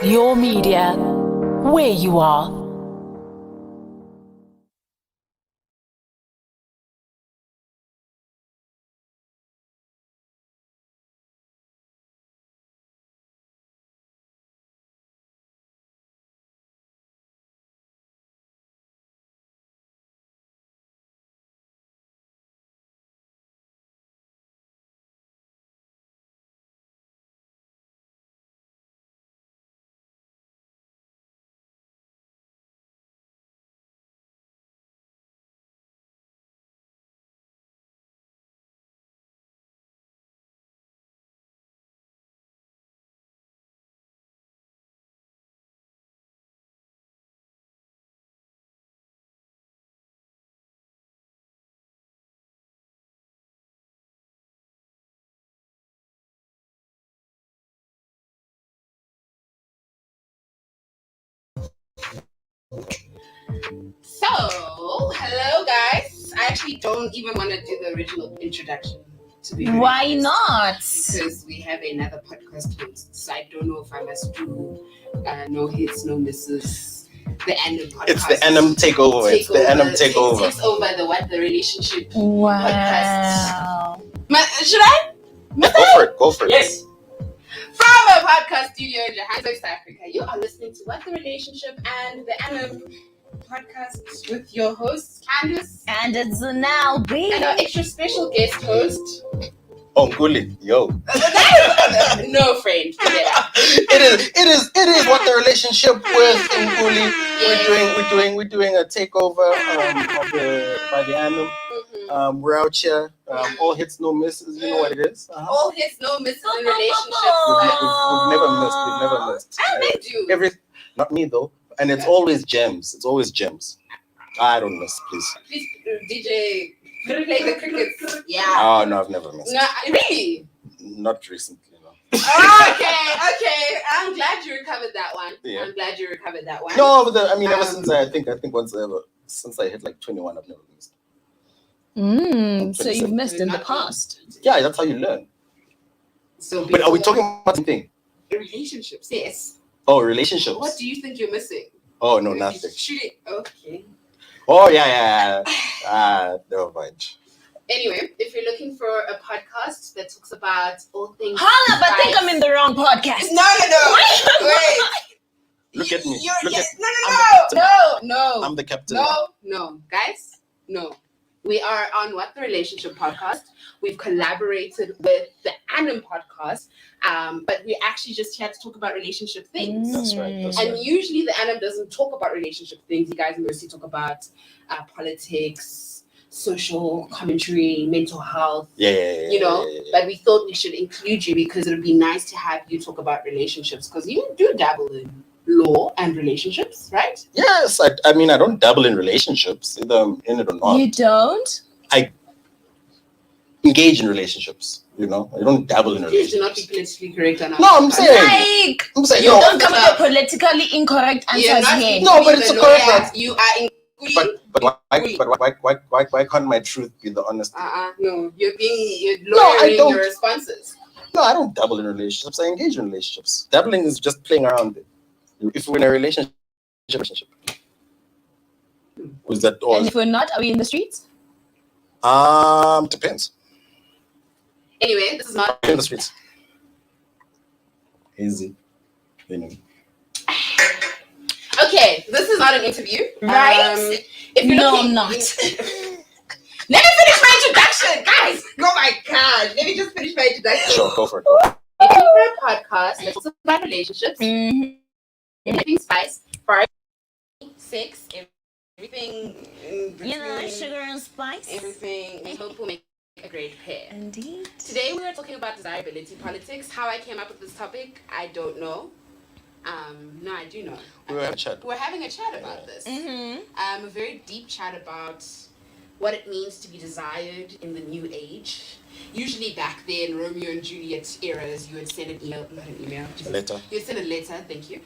Your media, where you are. So, hello guys. I actually don't even want to do the original introduction. To be Why honest, not? Because we have another podcast host, so I don't know if I must do no hits, no misses. The Annam podcast. It's the Annam takeover. It's the Annam takeover. Takes over the relationship Wow. podcast. Should I? Go for it. Yes. From a podcast studio in Johannesburg, South Africa, you are listening to What the Relationship and the Annam podcast with your host, Candice. And it's now B. And our extra special guest host, Nguli, yo. no friend. It is what the relationship with Nguli. Yeah. We're doing a takeover by the Annam. We're out here. All hits, no misses. You know what it is. All hits, no misses in relationships. We've never missed. I met you. Not me though. And it's always gems. I don't miss, please. Please, DJ, play the crickets. Yeah. Oh no, I've never missed. No, really? Not recently, no. Okay. I'm glad you recovered that one. Yeah. No, but ever since I think since I hit like 21, I've never missed. So you've missed in the past. Yeah, that's how you learn. So, But are we talking about the same thing? relationships? Yes. Oh, relationships. What do you think you're missing? Oh no, nothing. Shoot it. Okay. Oh yeah. Never mind. Anyway, if you're looking for a podcast that talks about all things, Hold up, I think I'm in the wrong podcast. No. Wait. Look at me. No. I'm the captain. No, guys. No. We are on What the Relationship podcast. We've collaborated with the Annam podcast, but we actually just here to talk about relationship things. That's right. And usually the Annam doesn't talk about relationship things. You guys mostly talk about politics, social commentary, mental health. Yeah. You know, but we thought we should include you because it would be nice to have you talk about relationships because you do dabble in law and relationships, right? Yes, I don't dabble in relationships, either I'm in it or not. You don't? Engage in relationships, I don't dabble in Please relationships. do not be politically correct on our No, I'm podcast. saying. You don't come with your politically incorrect You're answers not here. including No, but it's the a correct lawyer. answer. You are including. But why can't my truth be the honest? No, you're I lawyering don't. your responses. No, I don't dabble in relationships. I engage in relationships. Dabbling is just playing around. If we're in a relationship, was that all? And if we're not, are we in the streets? Depends. Anyway, this is not. In the streets. Easy. Anyway. Okay, this is not an interview. Right? If you're No, looking, I'm not. Let me finish my introduction, guys. Oh my god, let me just finish my introduction. Sure, go for it. If you're for a podcast that talks about relationships, everything spice, party, sex, everything, Sugar and spice. everything. We hope we'll make a great pair. Indeed. Today we are talking about desirability politics. How I came up with this topic, I don't know. No, I do know. We're having a chat. about this. Mm-hmm. A very deep chat about what it means to be desired in the new age. Usually back then, Romeo and Juliet eras, you would send an email, not an email, Letter. You'd send a letter, thank you,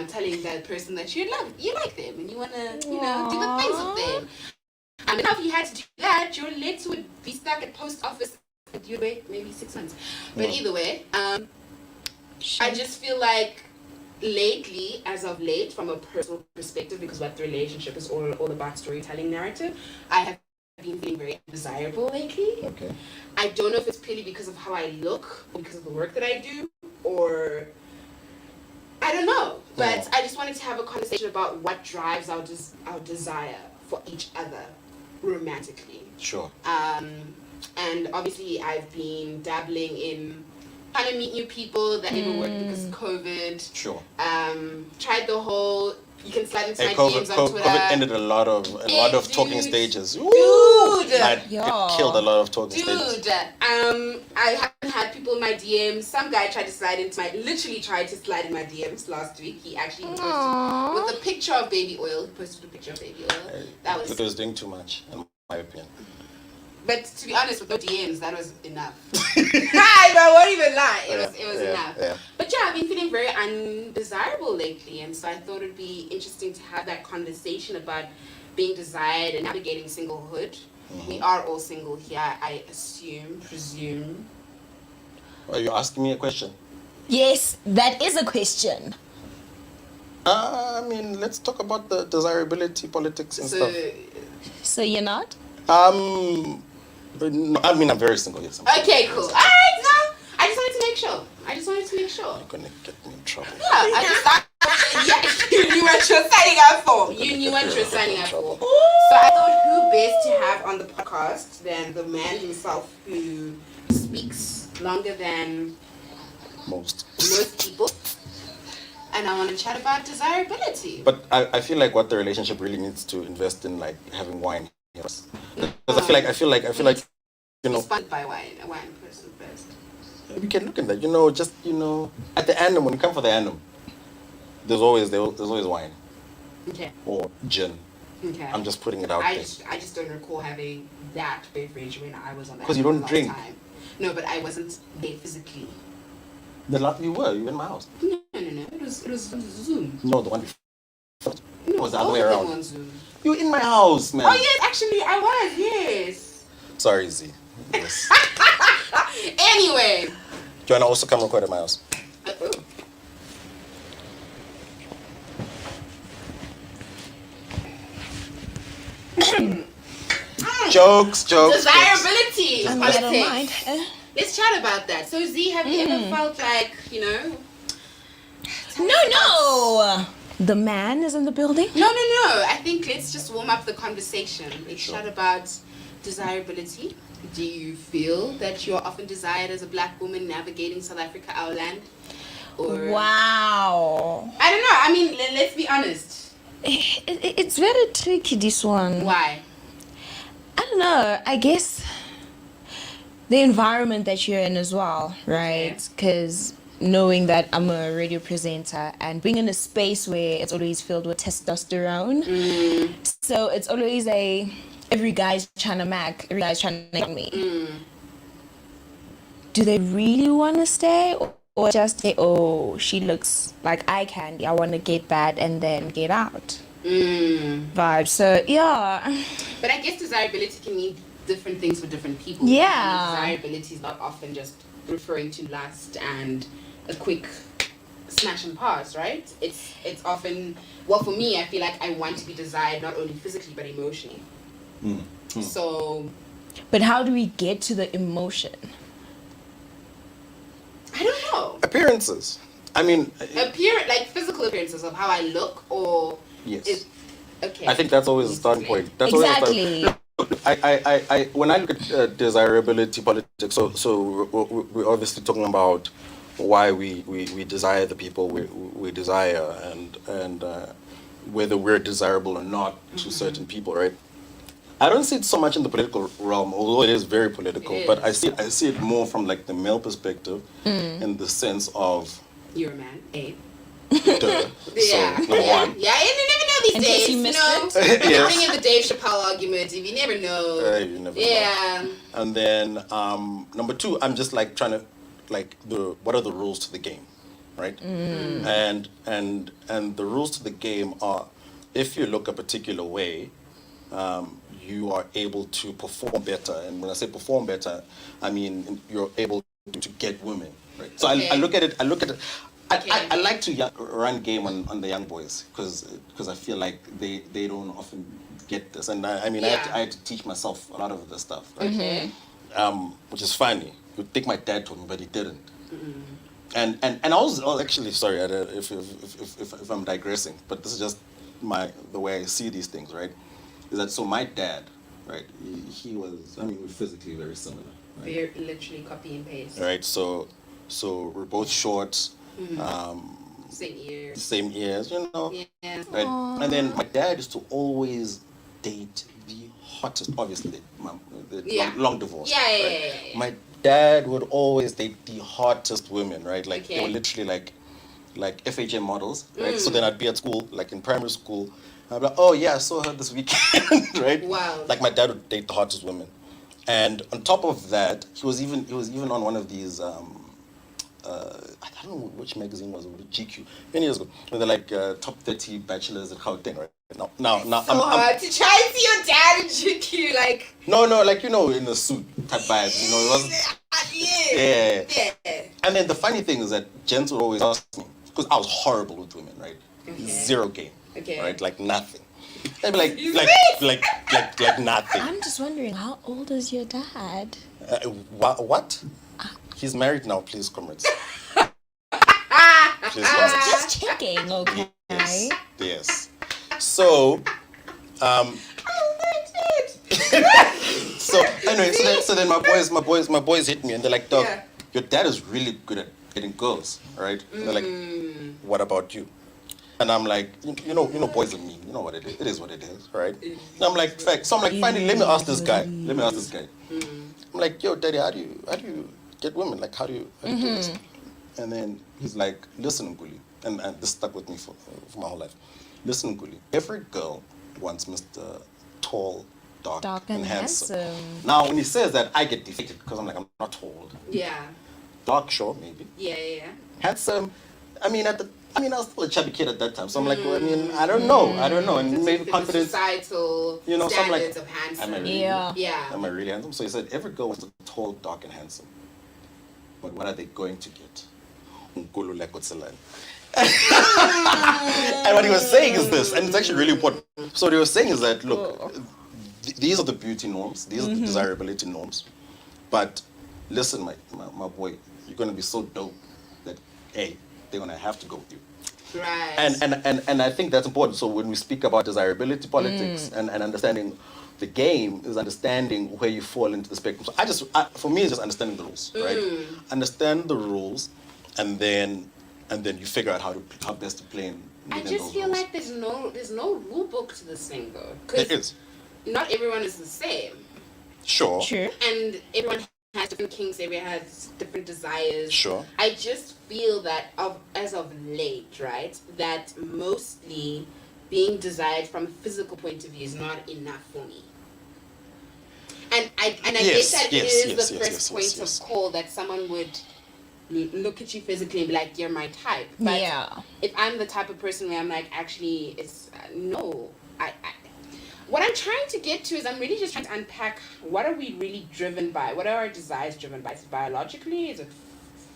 telling that person that you like them and you want to, do the things with them. And now if you had to do that, your letter would be stuck at post office and you'd wait maybe 6 months. But either way, I just feel like lately, as of late, from a personal perspective, because what the relationship is all about storytelling narrative, I have been feeling very desirable lately. Okay. I don't know if it's purely because of how I look, or because of the work that I do, or I don't know. But I just wanted to have a conversation about what drives our desire for each other romantically. Sure. And obviously I've been dabbling in trying to meet new people that didn't work because of COVID. Sure. Tried the whole you can slide into my COVID, DMs on Twitter. COVID ended a lot of talking dude. stages. Dude, It killed a lot of talking stages. dude. I haven't had people in my DMs. Some guy literally tried to slide in my DMs last week. He actually posted with a picture of baby oil. He posted a picture of baby oil. That was. It was doing too much, in my opinion. But to be honest, with no DMs, that was enough. I won't even lie. It was enough. Yeah. But yeah, I've been feeling very undesirable lately, and so I thought it'd be interesting to have that conversation about being desired and navigating singlehood. We are all single here, I presume. Are you asking me a question? Yes, that is a question. I mean, let's talk about the desirability politics and stuff. So you're not? No, I mean, I'm very single. Yes. Okay, cool. All right, no. I just wanted to make sure. You're gonna get me in trouble. Yeah, I just thought. Yeah, you knew what you're signing up for. So I thought who best to have on the podcast than the man himself who speaks longer than Most people. And I want to chat about desirability. But I feel like what the relationship really needs to invest in, like having wine. Yes. Because I feel like Responded by a wine person first. we can look at that. Just at the end when you come for the end, there's always wine Okay. or gin. Okay. I'm just putting it out I there. just don't recall having that beverage when I was on that. 'Cause you don't last drink. time. No, but I wasn't there physically. The lot you were in my house. No. It was on Zoom. No, the one before. No, was the other both way of them around. on Zoom. You were in my house, man. Oh yes, actually I was. Yes. Sorry, Z. Yes. Anyway. Do you wanna also come record at my house? Jokes. Desirability. I don't mind. Politics. Let's chat about that. So Z, have you ever felt like, No. The man is in the building? No. I think let's just warm up the conversation. Let's chat about desirability. Do you feel that you're often desired as a black woman navigating South Africa, our land? Or Wow. I don't know. I mean, let's be honest. It's very tricky, this one. Why? I don't know. I guess the environment that you're in as well, right? Because knowing that I'm a radio presenter and being in a space where it's always filled with testosterone, so it's always every guy's trying to make me. Do they really want to stay, or just say, oh, she looks like eye candy, I want to get that and then get out vibe? So yeah. But I guess desirability can mean different things for different people. Yeah. I mean, desirability is not often just referring to lust and a quick smash and pass, right? It's often, well, for me, I feel like I want to be desired not only physically but emotionally. So, But how do we get to the emotion? I don't know. Appearances. I mean, Like physical appearances of how I look, or yes. okay. I think that's always a starting point. That's Exactly. I when I look at desirability politics, so we're obviously talking about why we desire the people we desire, and whether we're desirable or not to certain people, right? I don't see it so much in the political realm, although it is very political. But I see it more from like the male perspective, in the sense of You're a man, eh? duh. Yeah, So number one. Yeah, and you never know these In days. case you missed it. Yes. Bring in the Dave Chappelle argument. If you never know. You never know. Yeah. And then number two, I'm just like trying to what are the rules to the game, right? And the rules to the game are, if you look a particular way, you are able to perform better. And when I say perform better, I mean you're able to get women, right? So I look at it. Okay. I like to run game on the young boys because I feel like they don't often get this, and I mean Yeah. I had to teach myself a lot of this stuff, right? Okay. Which is funny. You'd think my dad told me, but he didn't. And I was actually sorry if I'm digressing, but this is just the way I see these things, right? Is that so? My dad, right? He was, I mean, we're physically very similar, right? Very literally copy and paste. Right. So we're both short, Same year. same ears, you know. Yeah. Right. And then my dad used to always date the hottest, obviously, the Yeah. long divorce. Yeah, yeah, right? yeah, yeah, yeah. My dad would always date the hottest women, right? Like they Okay. were literally like FHM models, right? So then I'd be at school, like in primary school, and I'd be like, oh yeah, I saw her this weekend, right? Wow. Like my dad would date the hottest women, and on top of that, he was even on one of these. I don't know which magazine was it, GQ, many years ago. And they're like top 30 bachelors at Gauteng, right? Now, So hard to try and see your dad in GQ, like. no, like you know, in a suit type vibes, you know, it was. Yeah. Yeah. Yeah. And then the funny thing is that gents would always ask me because I was horrible with women, right? Okay. Zero game, Okay. right? Like nothing. They'd be like, You like nothing. I'm just wondering, how old is your dad? What? He's married now, please, comrades. Please, comrades. Just checking, okay? Yes. So, so anyway, so then my boys hit me and they're like, Doc, Yeah. your dad is really good at getting girls, right? And they're like, what about you? And I'm like, you know, boys are mean. You know what it is. It is what it is, right? And I'm like, fact. So I'm like, finally, let me ask this guy. I'm like, yo, daddy, how do you get women? Like, how do you do this? And then he's like, listen, Nguli, and this stuck with me for my whole life. Listen, Nguli, every girl wants Mr. Tall, dark and handsome. Now, when he says that, I get defeated because I'm like, I'm not tall. Yeah. Dark, sure, maybe. Yeah. Handsome, I was still a chubby kid at that time, so I'm like, well, I don't know, and maybe The confidence, societal you know, so I'm like, standards of handsome. am I really, Yeah. am I really handsome? So he said, every girl wants a tall, dark, and handsome, but what are they going to get? Nkululeko Tselane. And what he was saying is this, and it's actually really important. So what he was saying is that, look, these are the beauty norms, these are the desirability norms, but listen, my boy, you're going to be so dope that, hey, they're going to have to go with you. Right. And I think that's important. So when we speak about desirability politics and understanding the game is understanding where you fall into the spectrum. So for me, it's just understanding the rules, right? Understand the rules, and then you figure out how best to play. I just feel like there's no rule book to this thing though. There is. Not everyone is the same. Sure. And everyone has different kinks, everyone has different desires. Sure. I just feel that as of late, right, that mostly being desired from a physical point of view is not enough for me. And I Yes, get that yes, it is yes, the yes, first yes, point yes. of call that someone would look at you physically and be like, you're my type. But Yeah. if I'm the type of person where I'm like, actually, it's no. What I'm trying to get to is I'm really just trying to unpack what are we really driven by? What are our desires driven by? Is it biologically? Is it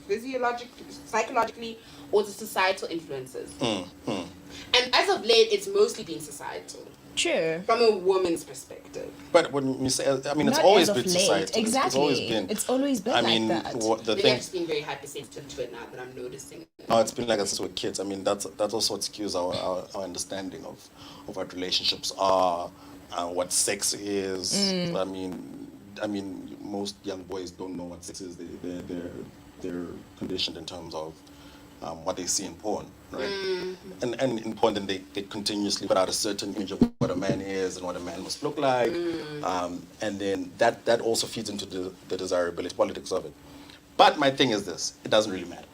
physiologically, psychologically, or the societal influences? And as of late, it's mostly been societal. True. From a woman's perspective. But when you say, it's Not always as of been late. society. Exactly. It's always been. It's always been like that. The Maybe thing. I've just been very hypersensitive to it now that I'm noticing. No, it's been like this with kids. I mean, that's also what skews our understanding of what relationships are, what sex is. I mean, most young boys don't know what sex is. They're conditioned in terms of what they see in porn, right? And in porn, then they continuously put out a certain image of what a man is and what a man must look like, and then that also feeds into the desirability politics of it. But my thing is this: it doesn't really matter.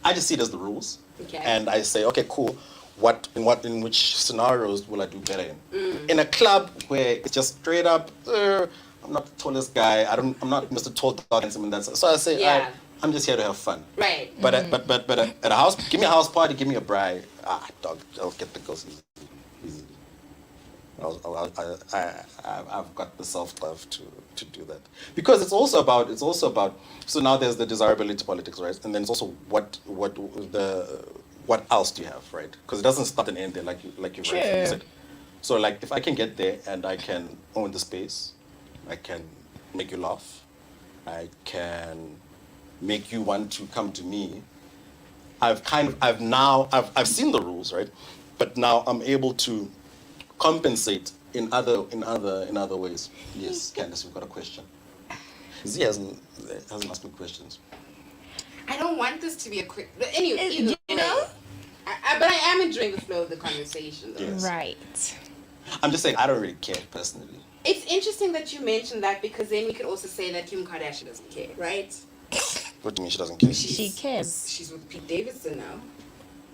I just see it as the rules, Okay. and I say, okay, cool. In which scenarios will I do better in? In a club where it's just straight up, I'm not the tallest guy. I'm not Mr. Tall, Dark, Handsome, and that's so I say, Yeah. I'm just here to have fun. Right. But at a house, give me a house party, give me a bride. Dog, I'll get the girls easy. I've got the self-love to do that, because it's also about so now there's the desirability politics, right? And then it's also what else do you have, right? Because it doesn't start and end there, like you rightly Sure. said. So like if I can get there and I can own the space, I can make you laugh, I can make you want to come to me. I've seen the rules, right? But now I'm able to compensate in other ways. Yes, Candice, we've got a question. Z hasn't asked me questions. I don't want this to be a quick. But anyway, either You way, know? but I am enjoying the flow of the conversation, though. Yes. Right. I'm just saying I don't really care personally. It's interesting that you mentioned that, because then we could also say that Kim Kardashian doesn't care, right? What do you mean she doesn't care? She cares. She's with Pete Davidson now.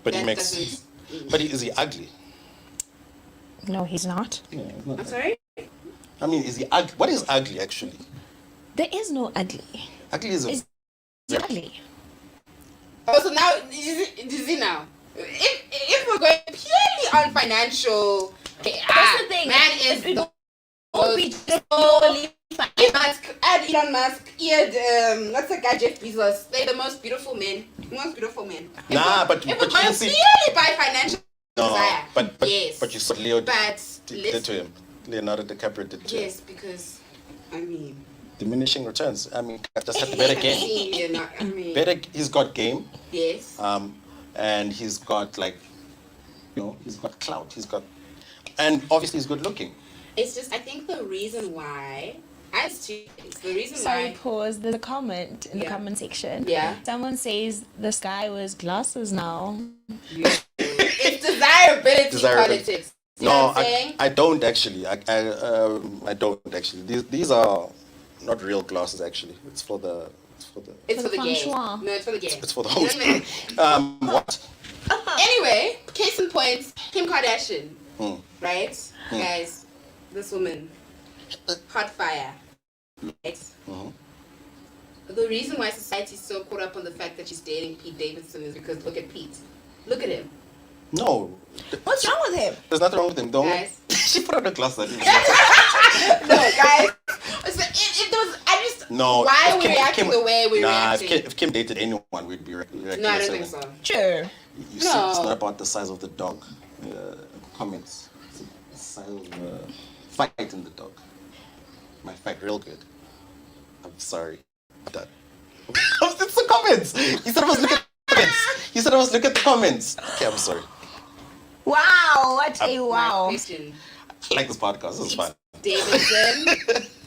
But he That makes. doesn't- But is he ugly? No, he's not. Yeah, I'm sorry? I mean, is he ugly? What is ugly actually? There is no ugly. Ugly is a. It's ugly. Oh, so now, is it now? If we're going purely on financial, okay, That's the thing. man is It the won't be most. just purely fine. Add Elon Musk, what's the guy, Jeff Bezos? They're the most beautiful men. Most beautiful men. Nah, but if we're you going see. purely by financial No, desire, but yes. you saw Leo But did to him. Leonardo DiCaprio did to him. yes, because I mean, Diminishing returns. I mean, I just had the better game. He's got game. Yes. And he's got he's got clout. And obviously he's good looking. It's just, I think the reason why, as two things, the reason Sorry, why, pause. There's a comment in the Yeah. comment section. Yeah. Someone says this guy wears glasses now. it's desirability Desirability. politics. You know No, what I'm saying? I don't actually. I don't actually. These are not real glasses actually. It's for the It's For for the the feng game. shui. No, it's for the game. it's for the You whole. know what I mean? What? Anyway, case in point, Kim Kardashian, Hmm. right? Guys, this woman, hot fire, right? Mhm. The reason why society's so caught up on the fact that she's dating Pete Davidson is because look at Pete. Look at him. No. What's wrong with him? There's nothing wrong with him. Don't. Guys. She put on her glasses. No, guys. So it was, I just, No. why if are we Kim- reacting Kim- the way we're nah, reacting? if Kim dated anyone, we'd be reacting. No, I the don't same think way. so. Sure. You see, it's No. not about the size of the dog. Comments. It's the size of the fight in the dog. My fight real good. I'm sorry. That. It's the comments. He said I was looking at the comments. He said I was looking at the comments. Okay, I'm sorry. Wow, what a My wow. question, I like this podcast. This is fun. Davidson,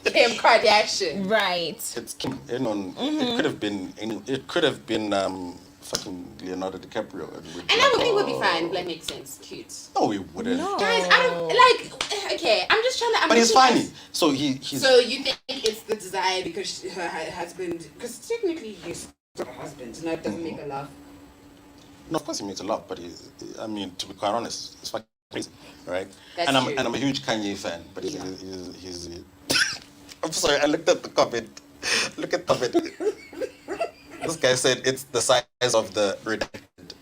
Kim Kardashian. Right. It's Kim. It could have been any. It could have been fucking Leonardo DiCaprio. And I would think would be fine. Like, makes sense. Cute. No, we wouldn't. No. Guys, I don't, like, okay, I'm just trying to, But he's looking at- funny. So he's. So you think it's the desire because her husband, because technically he's her husband, and that doesn't make her laugh. No, of course he makes a lot, but I mean, to be quite honest, it's fucking crazy, right? That's and true. I'm a huge Kanye fan, but Yeah. he's I'm sorry, I looked at the comment. Look at the comment. This guy said it's the size of the redacted.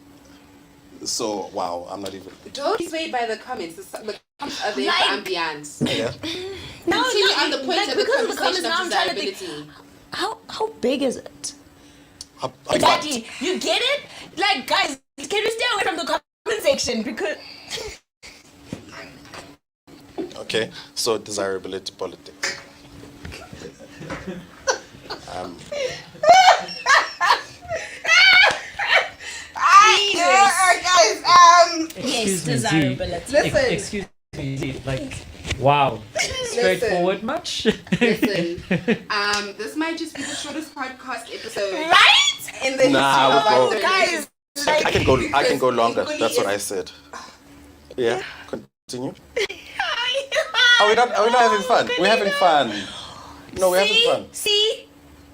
So wow, I'm not even. Don't be swayed by the comments. The comments are there Like- for ambience. Yeah. No, Continue on the point like, of the because of the comments conversation now of I'm trying to think, desirability. how big is it? Exactly. You get it? Like, guys, can you stay away from the comment section? Because Okay, so desirability politics. Guys, yes, Excuse me, Z. desirability. Listen. Excuse me, Z. Like, wow. Straightforward much? listen. This might just be the shortest podcast episode Right? in the Nah, history we'll of go. our Guys, I can go longer. equally That's what is- I said. Yeah, continue. Are we not having fun? We're having fun. No, we're having fun. See?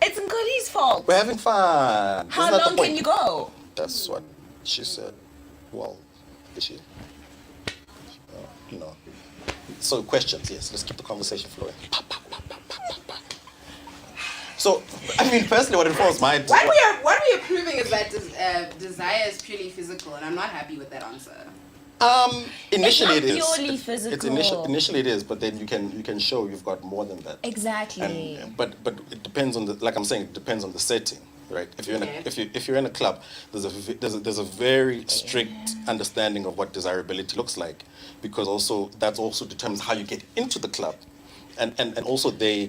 It's Nkoli's fault. We're having fun. How Isn't that the long can point? you go? That's what she said. Well, did she? No. So questions, yes. Let's keep the conversation flowing. So, I mean, personally, what informs my What we are proving is that desire is purely physical, and I'm not happy with that answer. Initially It's it not is. purely It's physical. initially it is, but then you can show you've got more than that. Exactly. But it depends on the, like I'm saying, it depends on the setting, right? If you're in Okay. a if you're in a club, there's a very strict understanding of what desirability looks like, because also that also determines how you get into the club, and also they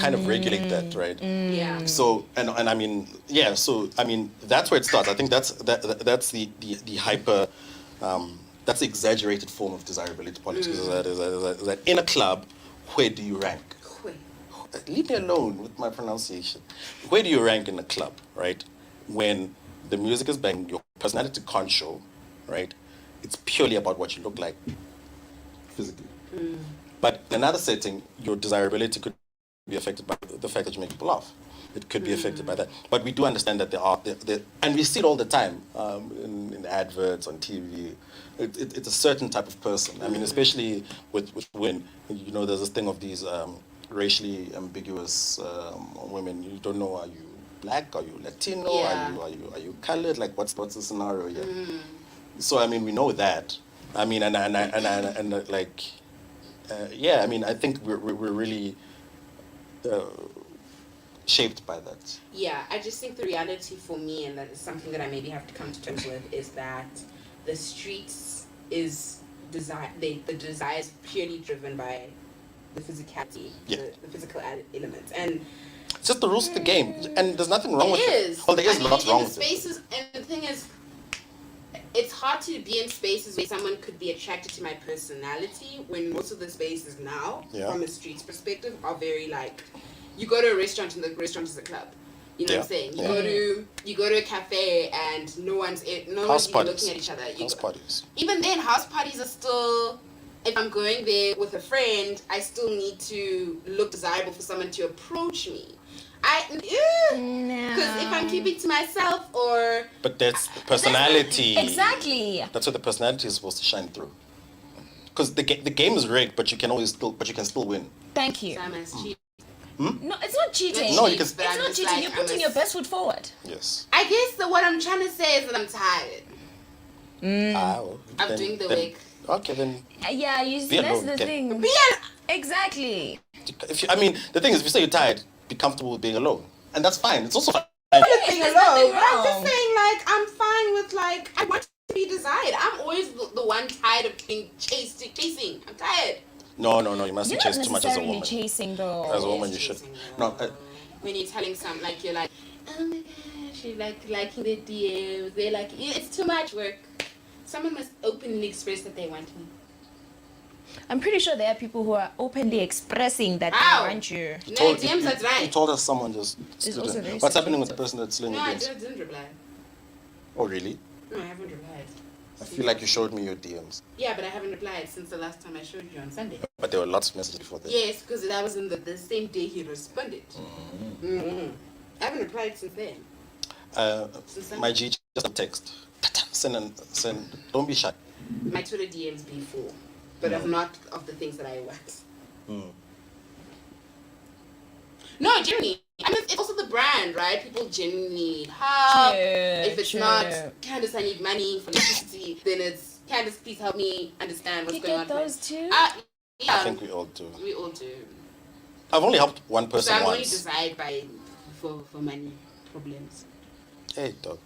kind of regulate that, right? Yeah. So and I mean yeah, so I mean that's where it starts. I think that's the hyper. That's the exaggerated form of desirability politics. Is that in a club, where do you rank? Leave me alone with my pronunciation. Where do you rank in a club, right? When the music is banging, your personality can't show, right? It's purely about what you look like physically. But in another setting, your desirability could be affected by the fact that you make people laugh. It could be affected by that. But we do understand that there and we see it all the time in adverts, on TV. It's a certain type of person. I mean, especially with women, you know, there's this thing of these racially ambiguous women. You don't know, are you black? Are you Latino? Yeah. Are you colored? Like, what's the scenario here? So I mean, we know that. I mean, and like, yeah. I mean, I think we're really shaped by that. Yeah, I just think the reality for me, and that is something that I maybe have to come to terms with, is that the streets is desire. The desire is purely driven by the physicality, Yeah. the physical elements, and It's just the rules of the game, and there's nothing wrong with it it. is. Well, there is I mean, lots in wrong the with it. spaces, and the thing is, it's hard to be in spaces where someone could be attracted to my personality when most of the spaces now, Yeah. from a street's perspective, are very like, you go to a restaurant and the restaurant is a club. You know what I'm Yeah. saying? Yeah. You go to a cafe and no one's House even parties. looking at each other. House parties. Even then, house parties are still. If I'm going there with a friend, I still need to look desirable for someone to approach me. Because if I'm keeping to myself, or But that's the personality. Exactly. That's where the personality is supposed to shine through. Because the game is rigged, but you can still win. Thank you. Sam has cheated. No, it's not cheating. No, you can- It's But I'm not just cheating. like, You're I'm putting a- your best foot forward. Yes. I guess that what I'm trying to say is that I'm tired Well, of then- doing the then- work. Okay, then. Yeah, Be that's alone, the okay. thing. Exactly. If you, I mean, the thing is, if you say you're tired, be comfortable with being alone, and that's fine. It's also fine. Being there's alone, nothing but I'm wrong. just saying, like, I'm fine with, like, I want to be desired. I'm always the one tired of being chasing. I'm tired. No, you You're mustn't not chase too much as a necessarily woman. chasing though. As a woman, you Chasing, should. though. No, When you're telling some, like, you're like, oh my gosh, you're like liking the DMs. They're like, it's too much work. Someone must openly express that they want me. I'm pretty sure there are people who are openly expressing that Ow. they want you. No, DMs are dry. You told us someone just. It's also very What's happening with the subjective. person that's slinging No, I DMs? didn't reply. Oh, really? No, I haven't replied. I feel like you showed me your DMs, Yeah, but I haven't replied since the last time I showed you on Sunday. but there were lots of messages before that. Yes, because that was in the same day he responded. Mm-hmm. I haven't replied since then. My G, just a text. Send. Don't be shy. My Twitter DMs before, but of not of the things that I want. No, genuinely. I mean, it's also the brand, right? People genuinely need help. If it's not, Candace, I need money for electricity, then it's, Candace, please help me understand what's You going get on. those too? Yeah, I think we all do. we all do. I've only helped one So person I'm only once. desired by for money problems. Hey, dog.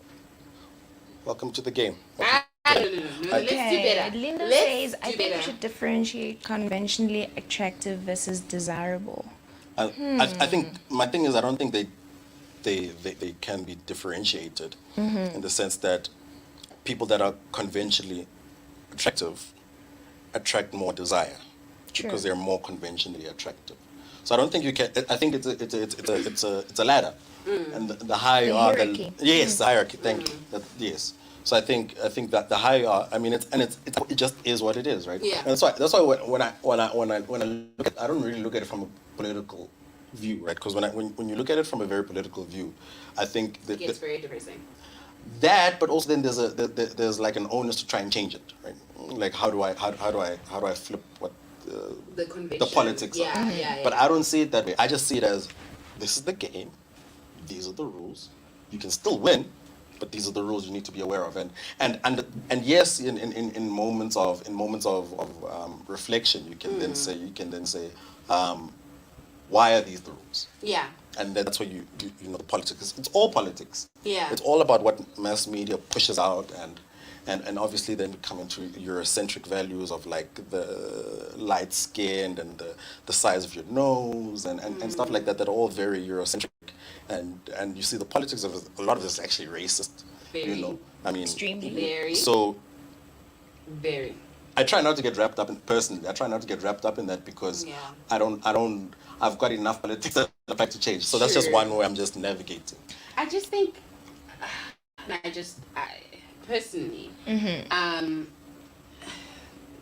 Welcome to the game. No, let's do better. Linda Let's says, I do think we better. should differentiate conventionally attractive versus desirable. I think my thing is I don't think they can be differentiated in the sense that people that are conventionally attractive attract more desire because they're more conventionally attractive. So I don't think you can. I think it's a ladder, and the higher you are, hierarchy. yes, the hierarchy. Thank you. Yes. So I think that the higher you are, I mean, it just is what it is, right? Yeah. And that's why when I look at, I don't really look at it from a political view, right? Because when you look at it from a very political view, I think It gets very depressing. that, but also then there's like an onus to try and change it, right? Like how do I flip what The convention. the politics Yeah, are? yeah. But I don't see it that way. I just see it as this is the game, these are the rules. You can still win, but these are the rules you need to be aware of. And yes, in moments of reflection, you can then say, why are these the rules? Yeah. And that's where you know the politics. It's all politics. Yeah. It's all about what mass media pushes out, and obviously then we come into Eurocentric values of like the light skinned and the size of your nose and stuff like that are all very Eurocentric. And you see the politics of a lot of this is actually racist. Very. You know, I mean, Extremely. Very. So Very. I try not to get wrapped up in personally. I try not to get wrapped up in that because Yeah. I've got enough politics that I like to change. So that's just Sure. one way I'm just navigating. I just think, personally,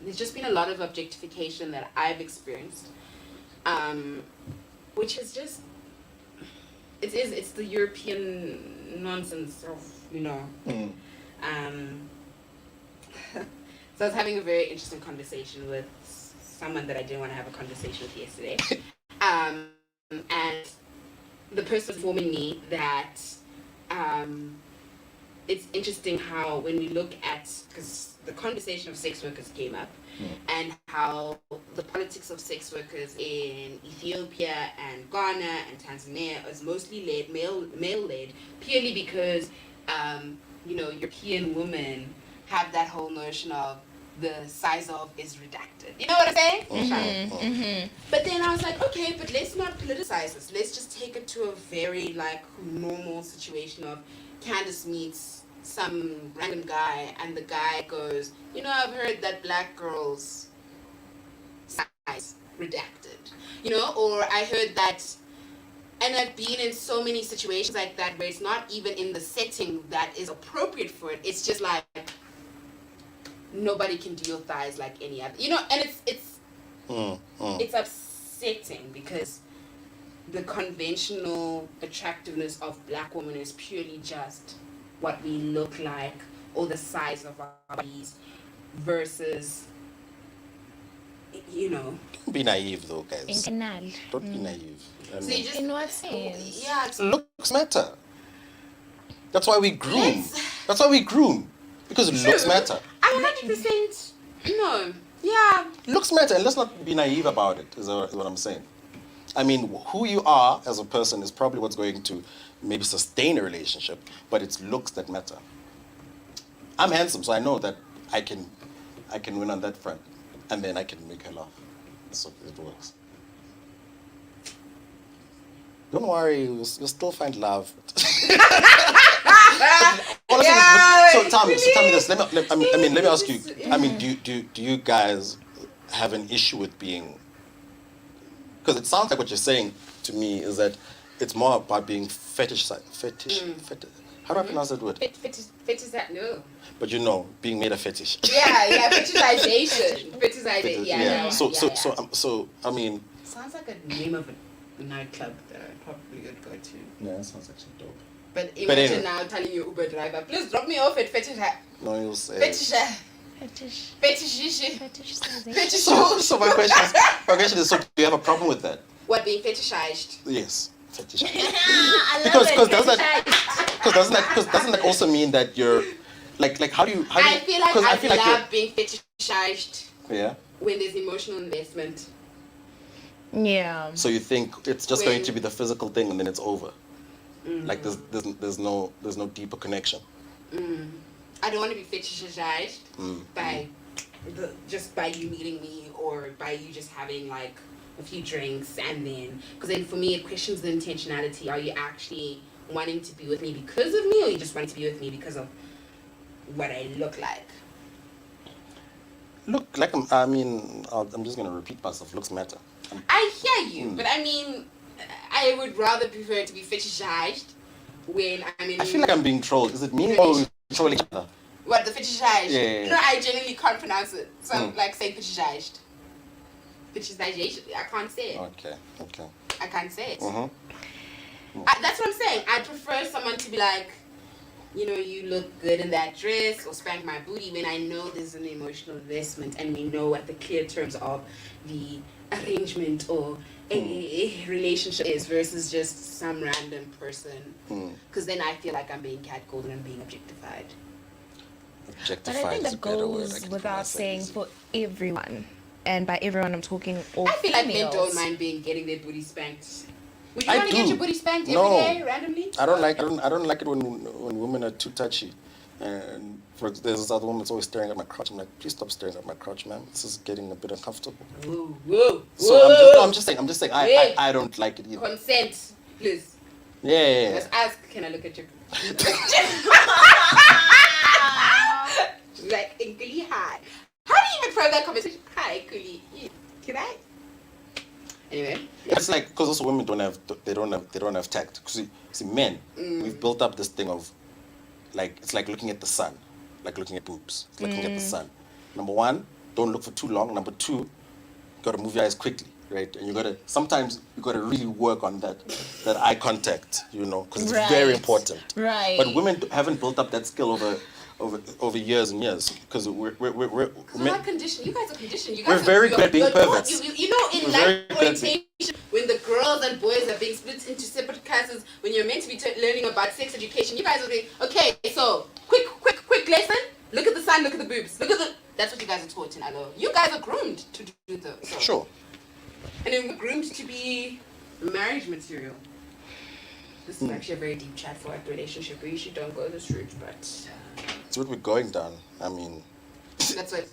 there's just been a lot of objectification that I've experienced, which is just, it's the European nonsense of, you know. So I was having a very interesting conversation with someone that I didn't want to have a conversation with yesterday. And the person was informing me that it's interesting how when we look at, because the conversation of sex workers came up, and how the politics of sex workers in Ethiopia and Ghana and Tanzania is mostly male-led, purely because, European women have that whole notion of the size of is redacted. You know what I'm saying? But then I was like, okay, but let's not politicize this. Let's just take it to a very like normal situation of Candace meets some random guy and the guy goes, I've heard that black girls size redacted. Or I heard that, and I've been in so many situations like that where it's not even in the setting that is appropriate for it. It's just like nobody can do your thighs like any other, and it's upsetting because the conventional attractiveness of black women is purely just what we look like or the size of our bodies versus, Don't be naive though, guys. Internal. Don't be naive. so you just, In what sense? yeah, it's Looks matter. That's why we groom. That's why we groom. Because looks matter. 100% no. Yeah. Looks matter, and let's not be naive about it, is what I'm saying. I mean, who you are as a person is probably what's going to maybe sustain a relationship, but it's looks that matter. I'm handsome, so I know that I can win on that front, and then I can make her laugh. So it works. Don't worry, you'll still find love. So tell me this. Let me ask you. I mean, do you guys have an issue with being? Because it sounds like what you're saying to me is that it's more about being fetish. How do I pronounce that word? Fetish that no. But being made a fetish. Yeah, fetishization. Fetishization. Yeah. So I mean. Sounds like a name of a nightclub that I probably would go to. Yeah, that sounds actually dope. But imagine now telling your Uber driver, please drop me off at fetish. No, you'll say. Fetish. So my question is, so do you have a problem with that? What, being fetishized? Yes, fetish. Because doesn't that also mean that you're like how do you? I feel like I feel like love being fetishized. Yeah. When there's emotional investment. Yeah. So you think it's just going to be the physical thing and then it's over? Like there's no deeper connection. I don't want to be fetishized by you meeting me or by you just having like a few drinks and then, because then for me it questions the intentionality. Are you actually wanting to be with me because of me, or you just wanting to be with me because of what I look like? Look, like I'm just gonna repeat myself. Looks matter. I hear you, but I mean, I would rather prefer to be fetishized when I'm in. I feel like I'm being trolled. Is it me or we trolling each other? What, the fetishized? Yeah. No, I genuinely can't pronounce it. So I'm like saying fetishized. Fetishization. I can't say it. Okay. I can't say it. Mm-hmm. That's what I'm saying. I prefer someone to be like, you look good in that dress, or spank my booty, when I know there's an emotional investment and we know what the clear terms of the arrangement or a relationship is versus just some random person. Because then I feel like I'm being catcalled and I'm being objectified. But Objectified I think is a that better word. goes I can without pronounce that saying easy. for everyone. And by everyone, I'm talking all I feel like men females. don't mind getting their booty spanked. Would you I want to get do. your booty spanked No. every day randomly? I don't like it when women are too touchy. And there's this other woman that's always staring at my crotch. I'm like, please stop staring at my crotch, ma'am. This is getting a bit uncomfortable. Whoa, whoa, So I'm just saying. Hey. I don't like it either. Consent, please. Yeah. Let's ask. Can I look at your? Like, Kuli, hi. How do you even frame that conversation? Hi, Kuli. Can I? Anyway. It's like because also women don't have tact. 'Cause see, men, we've built up this thing of like it's like looking at the sun, like looking at boobs. It's looking at the sun. Number one, don't look for too long. Number two, you gotta move your eyes quickly, right? And sometimes you gotta really work on that eye contact, because it's very Right. important. Right. But women haven't built up that skill over years and years because we're Not conditioned. You guys are conditioned. You We're guys very good at being you're taught- perverts. You know, in We're life very good at orientation, when the girls and boys are being split into separate classes, when you're meant to be learning about sex education, you guys are being, okay, so quick lesson. Look at the sun, look at the boobs. That's what you guys are taught in Alo. You guys are groomed to do those. So. sure. And then we're groomed to be marriage material. This is actually a very deep chat for a relationship. We usually don't go this route, but It's what we're going down. I mean, that's what.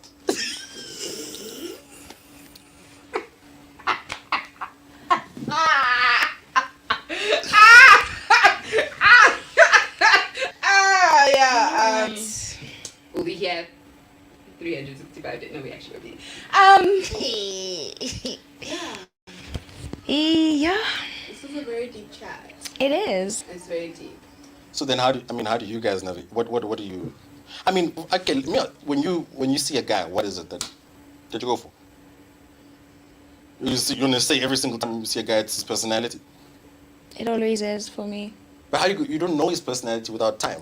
We'll be here 365 days. No, we actually will be. Yeah, This is a very deep chat. it is. It's very deep. so then how do you guys navigate? What do you? I mean, okay. When you see a guy, what is it that you go for? You're gonna say every single time you see a guy, it's his personality. It always is for me. But how you don't know his personality without time?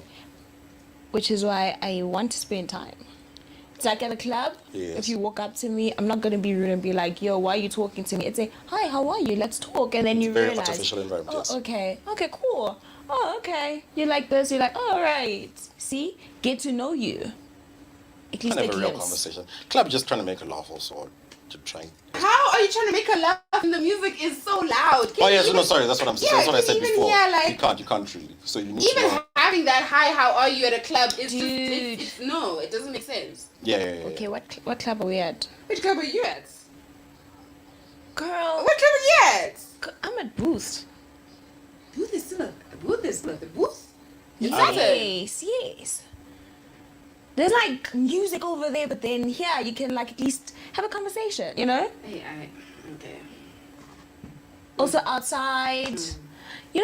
Which is why I want to spend time. It's like at a club. Yes. If you walk up to me, I'm not gonna be rude and be like, "Yo, why are you talking to me?" It's like, "Hi, how are you? Let's talk." And then you Very realize, artificial environment. "Oh, Yes. okay, cool. Oh, okay. You like this? You're like, oh, all right. See, get to know you. At least Kind a of a real glimpse. conversation. Club just trying to make a laugh also. To try. How are you trying to make her laugh when the music is so loud? Can Oh you yes, even- no, sorry. That's what I'm. Yeah, that's what I can said you even before. hear, like- You can't really. So you need Even to. having that hi, how are you at a club is just Dude. it's no, it doesn't make sense. Yeah. Okay, what club are we at? Which club are you at? Girl, What club are you at? I'm at Booth. Booth is still the booth. It's not a- Yes. There's like music over there, but then here you can like at least have a conversation, you know? Okay. Also outside, you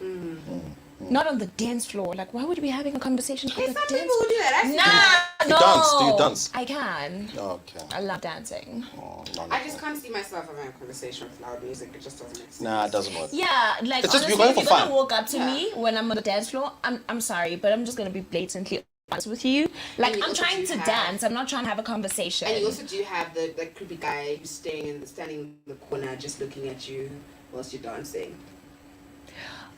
know? Not on the dance floor. Like, why would we be having a conversation on There's the some dance people who do that. Nah, You no. dance? Do you dance? I can. Okay. I love dancing. Oh, no. I just can't see myself having a conversation with loud music. It just doesn't make sense. Nah, it doesn't work. Yeah, like It's just honestly, you're going if for you're gonna fun. walk up to Yeah. me when I'm on the dance floor, I'm sorry, but I'm just gonna be blatantly honest with you. Like And you I'm also trying do to have- dance. I'm not trying to have a conversation. And you also do have the creepy guy who's standing in the corner just looking at you whilst you're dancing.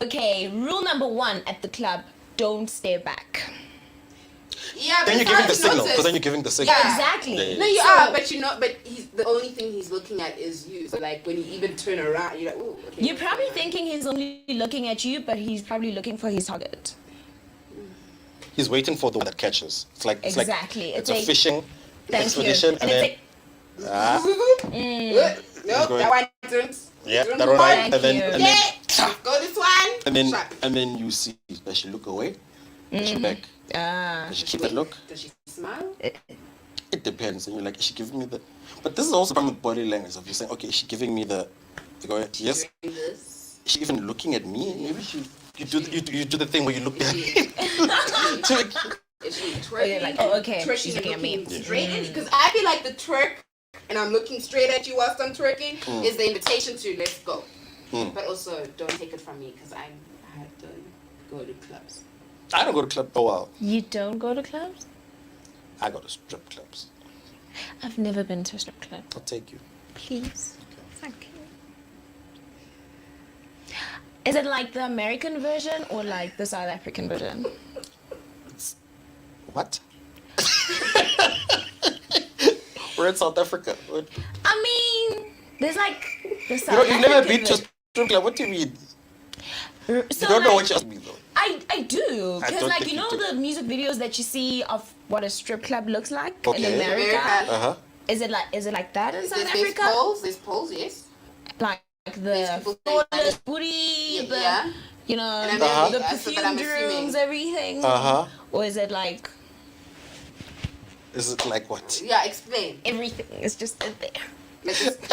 Okay, rule number 1 at the club: don't stare back. Yeah, but Then you're it's giving hard the to signal. notice. Because then you're giving the signal. Yeah. Exactly. Yeah. No, you So- are, but he's the only thing he's looking at is you. So like when you even turn around, you're like, ooh, okay. You're probably thinking he's only looking at you, but he's probably looking for his target. He's waiting for the one that catches. It's like Exactly. It's It's a like- fishing Thank expedition, you. and it's then like, No, going- that one don't. yeah, don't that go one, on. Thank and then you. and Yeah, then go this one. Shut. and then you see does she look away? Does she back? Does she keep that look? Does she smile? It depends. And you're like, is she giving me the? But this is also from the body language of you saying, okay, is she giving me the? You go, yes. Doing this. Is she even looking at me? Maybe you do the thing where you look behind. Is she Oh, twerking? you're like, oh, okay, Twerking she's and looking at me. looking straight in? Because I feel like the twerk, and I'm looking straight at you whilst I'm twerking, is the invitation to let's go. But also, don't take it from me because I don't go to clubs. I don't go to club. Oh wow, you don't go to clubs? I go to strip clubs. I've never been to a strip club. I'll take you. Please. Thank you. Is it like the American version or like the South African version? What? We're in South Africa. What? I mean, there's like the South You know, you've never African been to a strip club. What do you mean? version. You don't know what you're asking me, though. I do, I because don't like think you know you do. the music videos that you see of what a strip club looks like Okay. in America. Uh-huh. Is it like that in South There's Africa? poles, yes. Like There's the people flawless saying booty, the Yeah. you know And Uh-huh. the That's what I'm perfumed assuming. rooms, everything. Uh-huh. Or is it like Is it like what? Yeah, explain. everything is just in there? Let's just like,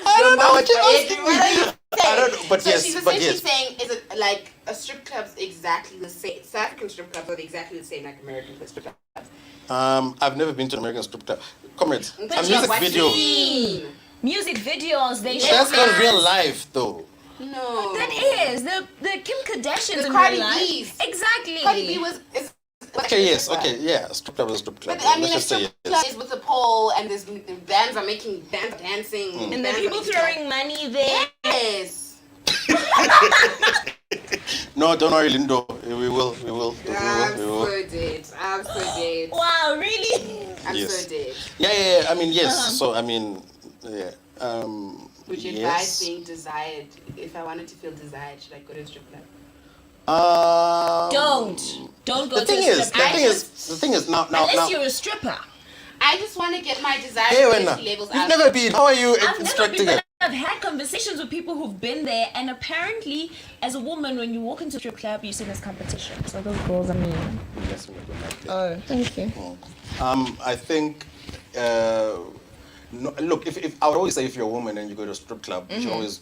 I don't know what you're asking What are you saying? I don't know, but so yes, she's but essentially yes. saying, is it like a strip club's exactly the same? South African strip clubs are exactly the same like American strip clubs. I've never been to an American strip club. Comrades, a But music what video. you mean? Music videos, they show That's not ass. real life, though. No. That is the Kim Kardashians The in Cardi real life. B's. Exactly. Cardi B was. Okay, yes, okay, yeah. Strip club is a strip club. But I mean, Let's a just say strip yes. club is with a pole and there's bands are making dancing. And the bands people are making- throwing money there. Yes. No, don't worry, Lindo. We will. I'm so dead. I'm so dead. Wow, really? I'm Yes. so dead. Yeah. I mean, yes. So, I mean, yeah. Would you yes. advise being desired? If I wanted to feel desired, should I go to a strip club? Don't go The to thing a is, strip club. the thing is, now. Unless you're a stripper. I just want to get my Hey, desirability Wenna, levels you've up. never been. How are you I've never instructing been, it? but I've had conversations with people who've been there, and apparently, as a woman, when you walk into a strip club, you see this competition. So those girls are mean. Oh, thank you. I think. No, look, if I would always say if you're a woman and you go to a strip club, you should always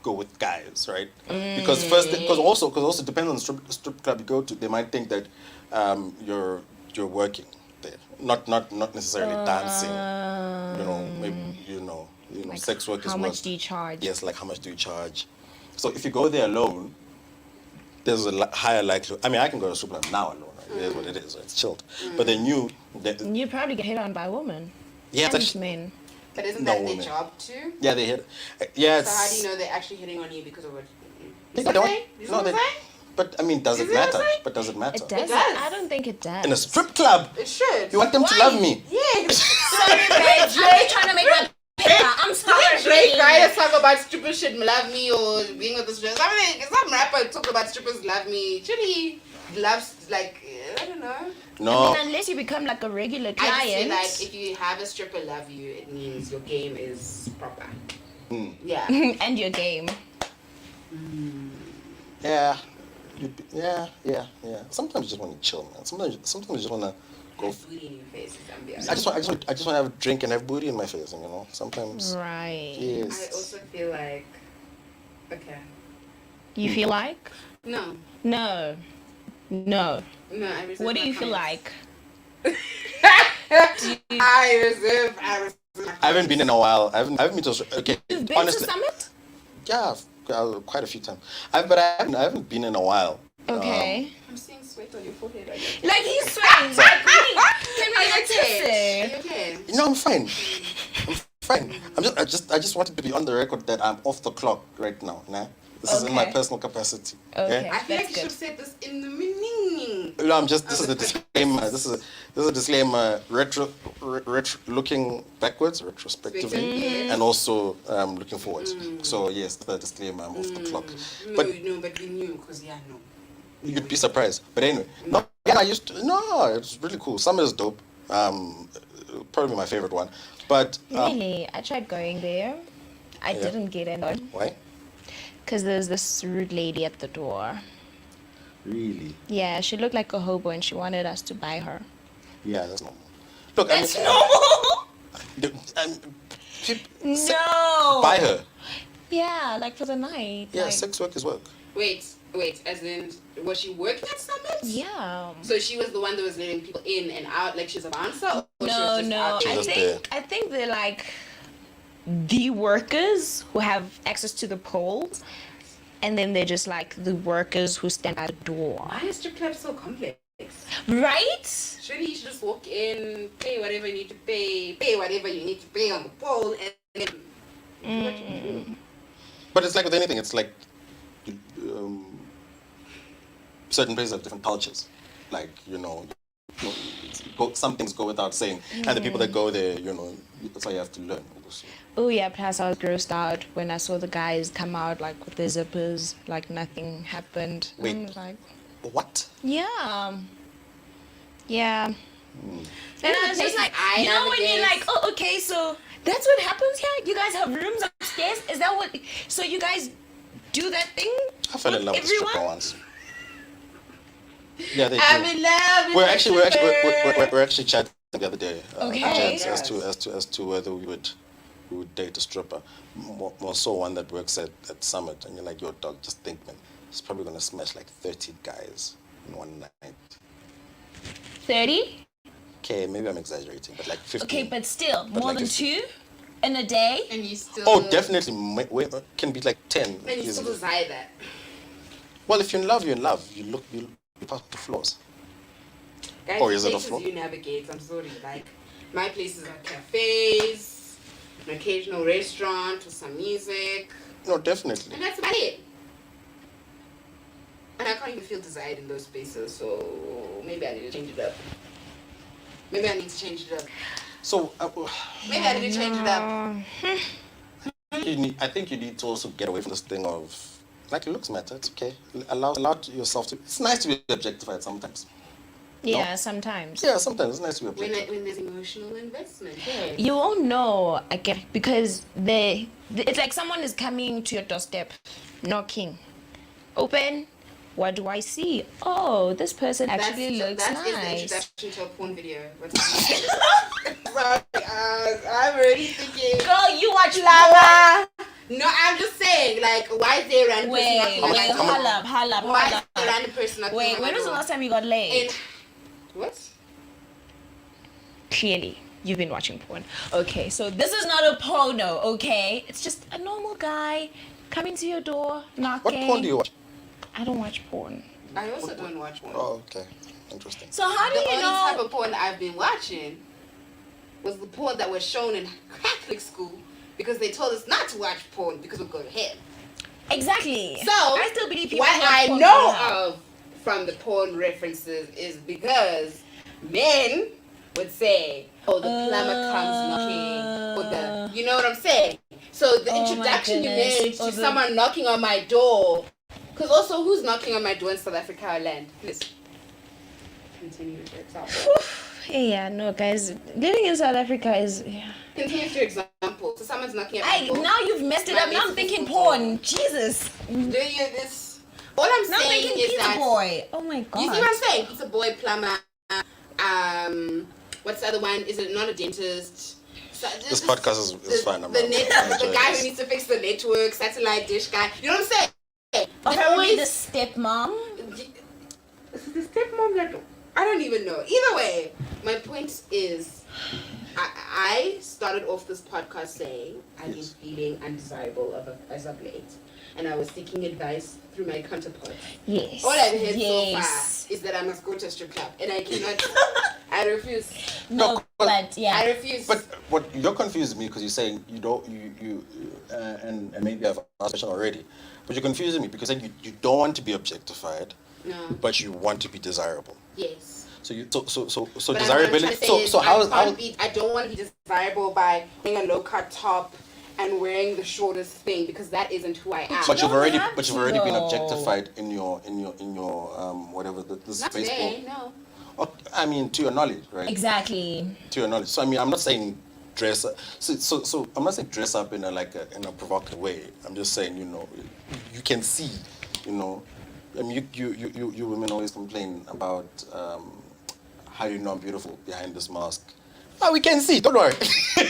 go with guys, right? Because also depending on the strip club you go to, they might think that you're working there, not necessarily dancing. You know, maybe Like, sex work is how more- much do you charge? Yes, like how much do you charge? So if you go there alone, there's a higher likelihood. I mean, I can go to a strip club now alone. Right? It is what it is. It's chilled. But then You probably get hit on by a woman. yeah, it's And actually, men. But isn't No that their woman. job too? yeah, they hit. Yeah, So it's. how do you know they're actually hitting on you because of what? They You see what I'm don't. saying? You see No, what I'm they. saying? But I mean, does Is it it what I'm matter? saying? But does it matter? It does. does. I don't think it does. In a strip club, It should. you want them to Why? love me. Yeah. Sorry, babes. I'm just trying to make my paper. I'm sorry. Drake write a song about strippers should love me or being with the strippers. I mean, some rapper talk about strippers love me. Chili loves like I don't know. No. I mean, unless you become like a regular I just client. feel like if you have a stripper love you, it means your game is proper. Hmm. Yeah. and your game. Yeah. Yeah. Sometimes you just want to chill, man. Sometimes you just want to go. Booty in your face is I just want to have a drink and have booty in my face, you know. Sometimes. Right. I Yes. also feel like okay. You feel like? No. No. No, I reserve What do my you feel comments. like? I reserve my I haven't been in a while. I haven't been to. Okay. You've been honestly, to Summit? yeah, quite a few times. But I haven't been in a while. Okay. I'm seeing sweat on your forehead. Are Like he's sweating. Like, can we get you tipsy? okay? No, I'm fine. I'm fine. I just wanted to be on the record that I'm off the clock right now. Nah? This is in my Okay. personal capacity. Okay. I feel That's like you should good. have said this in the beginning. No, this is a disclaimer. This is a disclaimer. Retro looking backwards, retrospectively, Yes. and also looking forwards. So yes, the disclaimer. I'm off the clock. No, But but we knew because no. you'd be surprised. But anyway, no, yeah, I used to. No, it's really cool. Summer is dope. Probably my favorite one. But Really? I tried going there. I Yeah. didn't get in why? because there's this rude lady at the door. Really? Yeah, she looked like a hobo and she wanted us to buy her. Yeah, that's normal. Look, That's I mean, normal. No. buy her. Yeah, like for the night. Yeah, like, sex work is work. Wait, as in, was she working at Summit? Yeah. So she was the one that was letting people in and out, like she was a bouncer? Or she was No, just no. out there? I Just think they're like the workers who have access to the poles, and then they're just like the workers who stand at the door. Why is strip club so complex? Right? Surely you should just walk in, pay whatever you need to pay whatever you need to pay on the pole, and then do what you do. But it's like with anything. It's like um, certain places have different cultures. Like some things go without saying, and the people that go there, that's how you have to learn. Also. Oh yeah, plus I was grossed out when I saw the guys come out like with their zippers, like nothing happened. Wait. I was like, What? yeah. Yeah. And I was just like, I you know when you're like, navigate. oh, okay, so that's what happens here? You guys have rooms upstairs? Is that what, so you guys do that thing? I fell in love with a stripper everyone? once. Yeah, they I'm do. in love with We're the actually stripper. we're actually chatting the other day. Okay. As to whether we would date a stripper, more so one that works at Summit, and you're like, yo dog, just think, man, he's probably gonna smash like 30 guys in one night. 30? Okay, maybe I'm exaggerating, but like 50. Okay, but still, more like than if- 2 in a day? And you still. Oh, definitely. Can be like 10. And you still easily. desire that. Well, if you're in love, you're in love. You pass the flaws. Guys, Or the is it a places flaw? you navigate, I'm sorry, like, my places are cafes, an occasional restaurant with some music, No, definitely. and that's about it. And I can't even feel desired in those spaces, so maybe I need to change it up. Maybe I need to change it up. So Maybe I need to change it up. I think you need to also get away from this thing of like looks matter. It's okay. Allow yourself to. It's nice to be objectified sometimes. Yeah, sometimes. Yeah, sometimes it's nice to be objectified. When there's emotional investment, yeah. You won't know, I get, because it's like someone is coming to your doorstep, knocking. Open. What do I see? Oh, this person actually looks that is the nice. introduction to a porn video. Sorry, I'm already thinking. Girl, you watch Lava. No, I'm just saying, like, why is there a random person Wait, knocking on my wait, door? hold up. Why is there a random person knocking Wait, on my when was the door? last time you got laid? In what? Clearly, you've been watching porn. Okay, so this is not a porno, okay? It's just a normal guy coming to your door, knocking. What porn do you watch? I don't watch porn. I also don't watch porn. Oh, okay, interesting. So how do The you only type know? of porn I've been watching was the porn that was shown in Catholic school because they told us not to watch porn because we'll go to hell. Exactly. So I still believe people what watch I porn know for now. of from the porn references is because men would say, "Oh, the plumber comes knocking," or the, you know what I'm saying? So the Oh my introduction you goodness. made Or to the- someone knocking on my door, because also who's knocking on my door in South Africa or land? Please continue with your example. Yeah, no, guys, living in South Africa is. Yeah. Continue with your example. So someone's knocking at my Hey, door. now you've messed it My up. Now I'm business thinking is porn. Jesus. Do you this? All I'm Now I'm saying thinking is pizza that boy. Oh my god. you see what I'm saying? Pizza boy, plumber. What's the other one? Is it not a dentist? So, This podcast is fine. I'm The enjoying guy this. who needs to fix the network, satellite dish guy. You know what I'm saying? Apparently the stepmom. The stepmom that I don't even know. Either way, my point is, I started off this podcast saying I've been feeling undesirable as of late, and I was seeking advice through my counterparts. Yes. All I've heard so Yes. far is that I must go to a strip club, and I cannot. I refuse. No, but yeah. I refuse. But what you're confusing me because you're saying you don't and maybe I've asked the question already, but you're confusing me because then you don't want to be objectified, No. but you want to be desirable. Yes. So But desirability. I don't want to be desirable by wearing a low cut top and wearing the shortest thing because that isn't who I am. But you've don't already have been to, though. objectified in your whatever the Not space. today, no. I mean, to your knowledge, right? Exactly. To your knowledge. So I mean, I'm not saying dress up. So I'm not saying dress up in a provocative way. I'm just saying, you can see, I mean, you women always complain about how you know I'm beautiful behind this mask. Oh, we can see. Don't worry.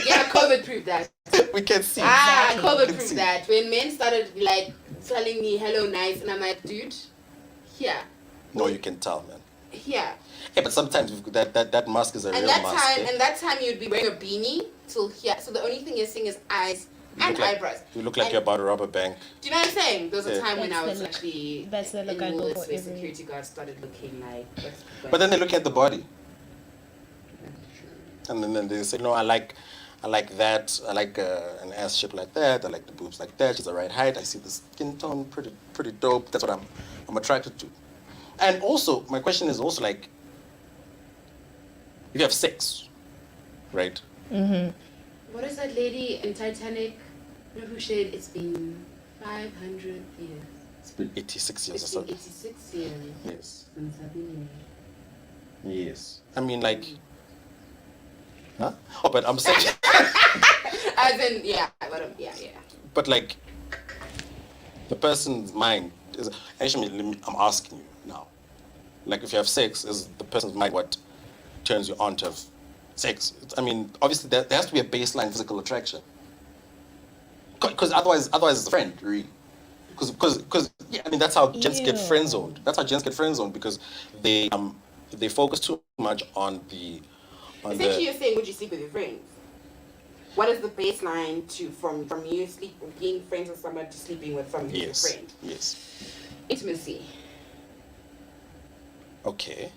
Yeah, COVID proved that. We can see. Exactly. COVID You can proved see. that. When men started like telling me hello nice and I'm like, dude, here, No, you can tell, man. here. Yeah, but sometimes that mask is a real mask. eh? And that time you'd be wearing a beanie till here. So the only thing you're seeing is eyes You and look like- eyebrows. You look like And- you're about to rob a bank. Do you know what I'm saying? There was a Yeah. time when That's I the was look- actually that's the look I in go Woolworths for where every- security guards started looking like. But then they look at the body. And then they say, no, I like I like that. I like an ass shape like that. I like the boobs like that. She's the right height. I see the skin tone pretty dope. That's what I'm attracted to. And also, my question is also like, if you have sex, right? What is that lady in Titanic? Who said it's been 500 years? It's been 86 years or It's so. been 86 years Yes. since I've been Yes. I mean, like, huh? Oh, but I'm saying, As in, yeah, yeah. but like, the person's mind is. Actually, I'm asking you now. Like, if you have sex, is the person's mind what turns you on to have sex? I mean, obviously, there has to be a baseline physical attraction. Because otherwise, it's a friend, really. Because yeah, I mean, that's how gents get friend zoned. That's how gents get friend zoned because they focus too much on the. Essentially, you're saying, would you sleep with your friends? What is the baseline to from you being friends with someone to sleeping with someone who's Yes. a friend? Yes. Intimacy. Okay.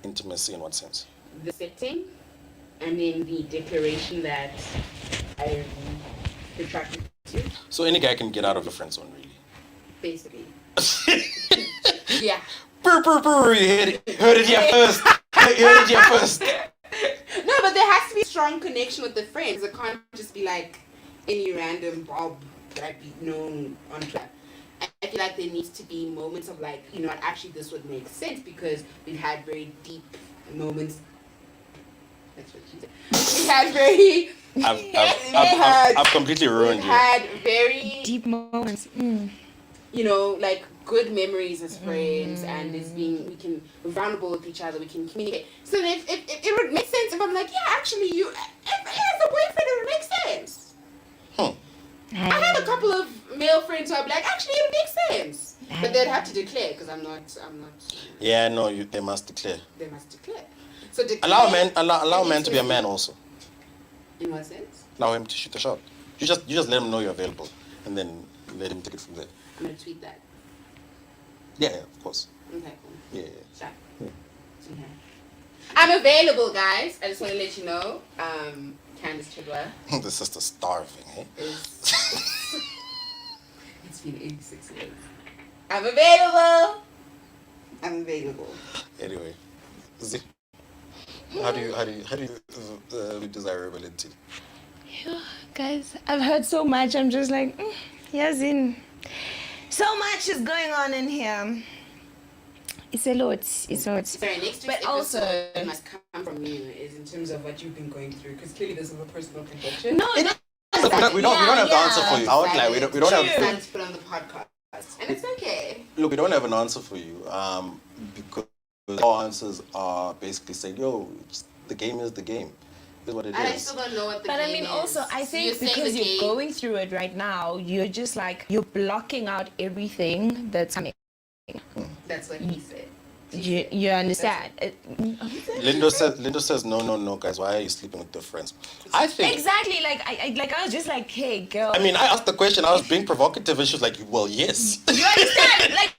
Intimacy in what sense? The setting, and then the declaration that I am attracted to, So any guy can get out of your friend zone, really. basically. Yeah. Brr, brr, brr, you heard it here first. You heard it here first. No, but there has to be a strong connection with the friends. It can't just be like any random Bob that I've known on track. I feel like there needs to be moments of like, you know what, actually this would make sense because we've had very deep moments. That's what she said. We had very... I've completely ruined We've you. had very... Deep moments. you know, like good memories as friends, and we can we're vulnerable with each other, we can communicate. So if it would make sense if I'm like, yeah, actually, you as a boyfriend, it would make sense. I have a couple of male friends who are like, actually, it would make sense, but they'd have to declare because I'm not. Yeah, no, they must declare. They must declare. So declare. Allow man to be a man also. In what sense? Allow him to shoot the shot. You just let him know you're available, and then let him take it from there. I'm gonna tweet that. Yeah, of course. Okay, cool. Yeah. Sure. Okay. I'm available, guys. I just want to let you know. Candice Chidwa The sister's starving, eh? is. It's been 86 years. I'm available. I'm available. Anyway, Z, how do you desirability? Guys, I've heard so much. I'm just like, Yazin. So much is going on in here. It's a lot. Sorry, next week's But also- episode must come from you is in terms of what you've been going through, because clearly this is a personal confession. No, We don't have the answer for you. I won't lie. We don't have. Decided to put on the podcast, and it's okay. Look, we don't have an answer for you. Because our answers are basically saying, yo, the game is the game. Is what it And I is. still don't know what the But game I mean, is. also, I So think you're saying because the you're game- going through it right now, you're just like, you're blocking out everything that's coming. That's what he said. You understand? Lindo says, no, guys. Why are you sleeping with your friends? I think. Exactly. Like I was just like, hey, girl. I mean, I asked the question. I was being provocative, and she was like, well, yes. You understand? Like,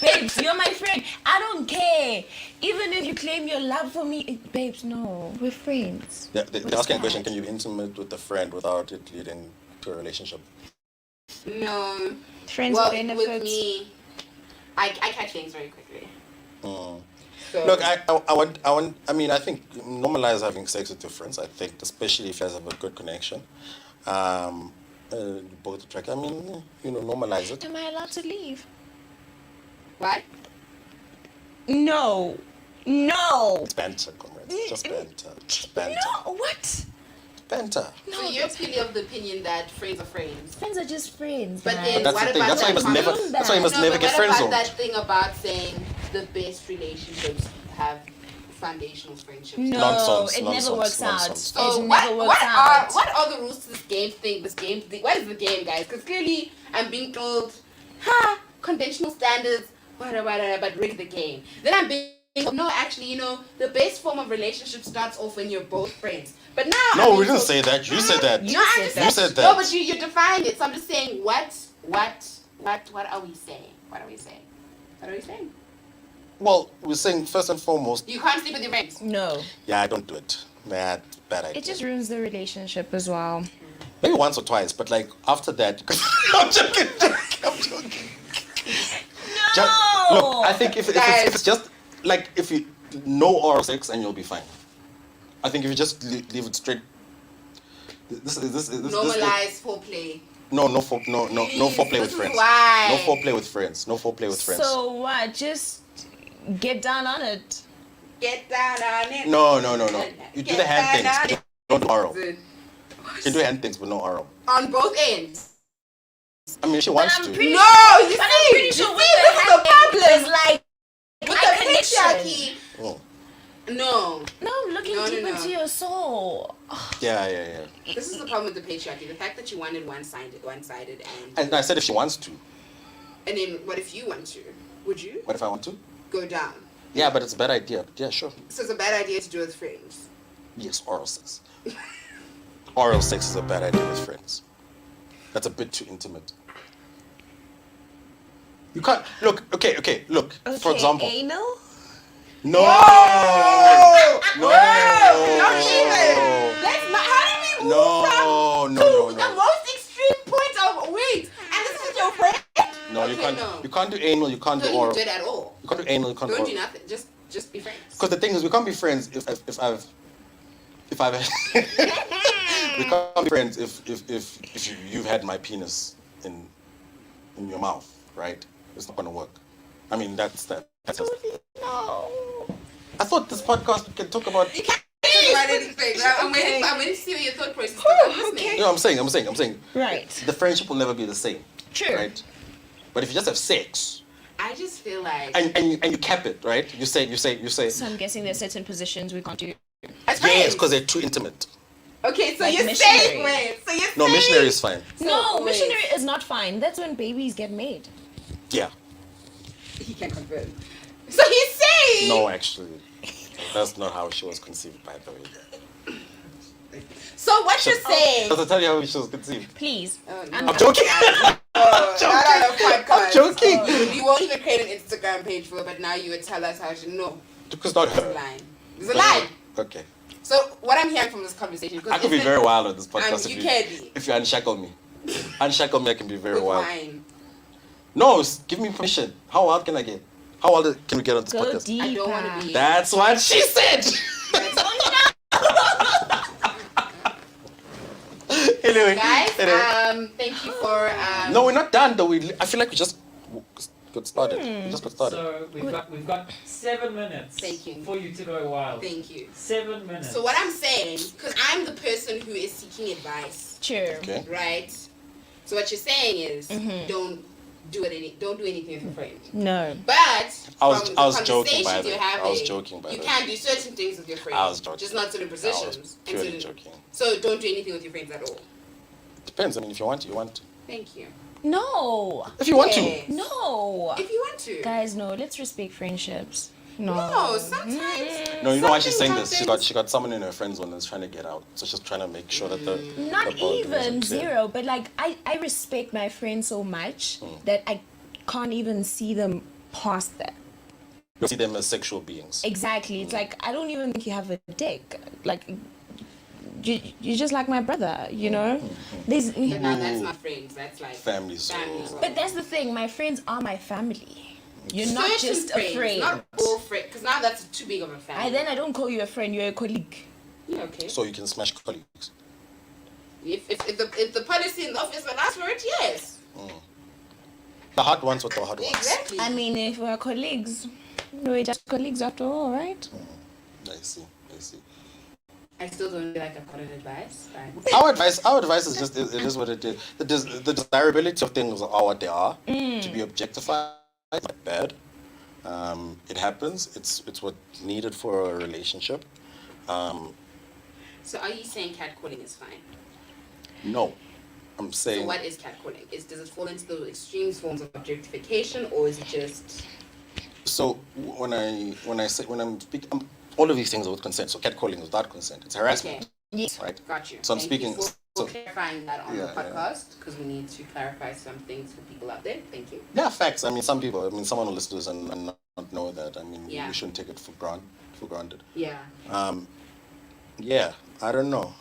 babes, you're my friend. I don't care. Even if you claim your love for me, babes, no, we're friends. They're asking a question. Can you be intimate with a friend without it leading to a relationship? No. Friends Well, benefits. with me, I catch things very quickly. Mm. So, Look, I mean, I think normalize having sex with your friends. I think, especially if you guys have a good connection, both attract. I mean, normalize it. Am I allowed to leave? what? No. It's banter, comrades. It's just banter. It's banter. No. What? Banter. So you're clearly of the opinion that friends are friends. Friends are just friends. But man. then That's what the thing. about That's why you that must never. comment? That's why you must No, never but get what friend about zoned. that thing about saying the best relationships have foundational friendships? No, Nonsense, it nonsense, never works nonsense. out. So It what never works out. are the rules to this game thing? What is the game, guys? Because clearly I'm being told, conventional standards, whatever, but rig the game. Then I'm being told, no, actually, the best form of relationship starts off when you're both friends. But now No, I'm we being didn't told- say that. You said that. You No, I'm said just that. You saying- said that. No, but you defined it. So I'm just saying, what are we saying? What are we saying? Well, we're saying first and foremost. You can't sleep with your friends. No. Yeah, I don't do it. Bad idea. It just ruins the relationship as well. Maybe once or twice, but like after that, I'm joking. I'm joking. No. Look, I think if it's just like if you no oral sex and you'll be fine. I think if you just leave it straight. This Normalize foreplay. No foreplay with This is friends. why. No foreplay with friends. No foreplay with friends. So what? Just get down on it. Get down on it. No. You do Get the hand down on things, it. but don't oral. Good. You can do hand things, but no oral. On both ends. I mean, she wants I'm to. pretty- No, you But see, I'm pretty you sure see, with this is the the problem. it's like With eye the connection. patriarchy. Oh. No. No, I'm looking No, no, deep no. into your soul. Yeah. This is the problem with the patriarchy. The fact that you wanted one-sided, And I said if she wants to. and then what if you want to? Would you What if I want to? go down? Yeah, but it's a bad idea. Yeah, sure. So it's a bad idea to do with friends. Yes, oral sex. Oral sex is a bad idea with friends. That's a bit too intimate. You can't look. Okay. Look. For example. Anal? No. No. Not even. Let's not. How did we move from No. the most extreme point of wait? And this is your friend? No, you Okay, can't. no. You can't do anal. You can't do Don't oral. even do it at all. You can't do anal. You can't do Don't oral. do nothing. Just be friends. Because the thing is, we can't be friends if I've we can't be friends if you've had my penis in your mouth, right? It's not gonna work. I mean, that's that. That's just, No. I thought this podcast we can talk about. You can't talk about anything. I'm waiting to see what your thought process is. I'm listening. No, I'm saying. Right. The friendship will never be the same. True. Right. But if you just have sex I just feel like and you cap it, right? You say. So I'm guessing there's certain positions we can't do. as friends. Yes, because they're too intimate. Okay, so Like you're missionary. saying wait. So you're No, saying missionary is fine. No, wait. missionary is not fine. That's when babies get made. Yeah. He can confirm. So he's saying No, actually, that's not how she was conceived, by the way. So what you're saying? Does it tell you how she was conceived? Please. Oh, I'm- no. I'm joking. Oh, not on a podcast. I'm joking. Oh, you won't even create an Instagram page for it, but now you would tell us how to know. Because not It's a her. lie. It's a lie. Okay. So what I'm hearing from this conversation, because I could be very wild on this podcast you can be. if you unshackle me. Unshackle me, I can be very With wild. wine. No, give me permission. How wild can I get? How wild can we get on this Go podcast? deeper. I don't want to be. That's what she said. Anyway. Guys, anyway. thank you for. No, we're not done though. I feel like we just got started. We just got started. So we've got 7 minutes Thank you. for you to go wild. Thank you. 7 minutes. So what I'm saying, because I'm the person who is seeking advice, True. Okay. right? So what you're saying is, Mm-hmm. don't do anything with your friend. No. But I was- from I the was joking, by conversations the you're way. I having, was joking, by you the way. can do certain things with your friends. I was joking. Just not certain I was positions. and purely certain- joking. So don't do anything with your friends at all. Depends. I mean, if you want to, you want to. Thank you. No. If you want to. Yes. No. If you want to. Guys, no. Let's respect friendships. No. No, sometimes. No, you know why she's Something saying this? happens. She got someone in her friend zone that's trying to get out. So she's trying to make sure that the Not the boundaries even are clear. zero, but like I respect my friends so much that I can't even see them past that. You see them as sexual beings. Exactly. It's like I don't even think you have a dick. Like you're just like my brother, you know? There's But now that's not friends. That's like Family, so- family. But that's the thing, my friends are my family. You're not Certain just friends, a friend. Not all friends, because now that's too big of a family. I don't call you a friend, you're a colleague. Yeah, okay. So you can smash colleagues. If the policy in the office will ask for it, yes. The hard ones with the hard ones. Exactly. I mean, if we're colleagues, we're just colleagues after all, right? I see. I still don't feel like I've got an advice. But Our advice is just it is what it is. The desirability of things are what they are. To be objectified is not bad. It happens. It's what's needed for a relationship. so are you saying catcalling is fine? No, I'm saying So what is catcalling? Does it fall into the extreme forms of objectification, or is it just so when I'm speaking, all of these things are with consent. So catcalling is without consent. It's harassment, okay? Yes. right? Got you. So I'm Thank speaking- you for so- clarifying that on the Yeah, yeah. podcast because we need to clarify some things for people out there. Thank you. Yeah, facts. I mean, someone will listen to this and not know that. I mean, Yeah. we shouldn't take it for granted. Yeah. Yeah, I don't know.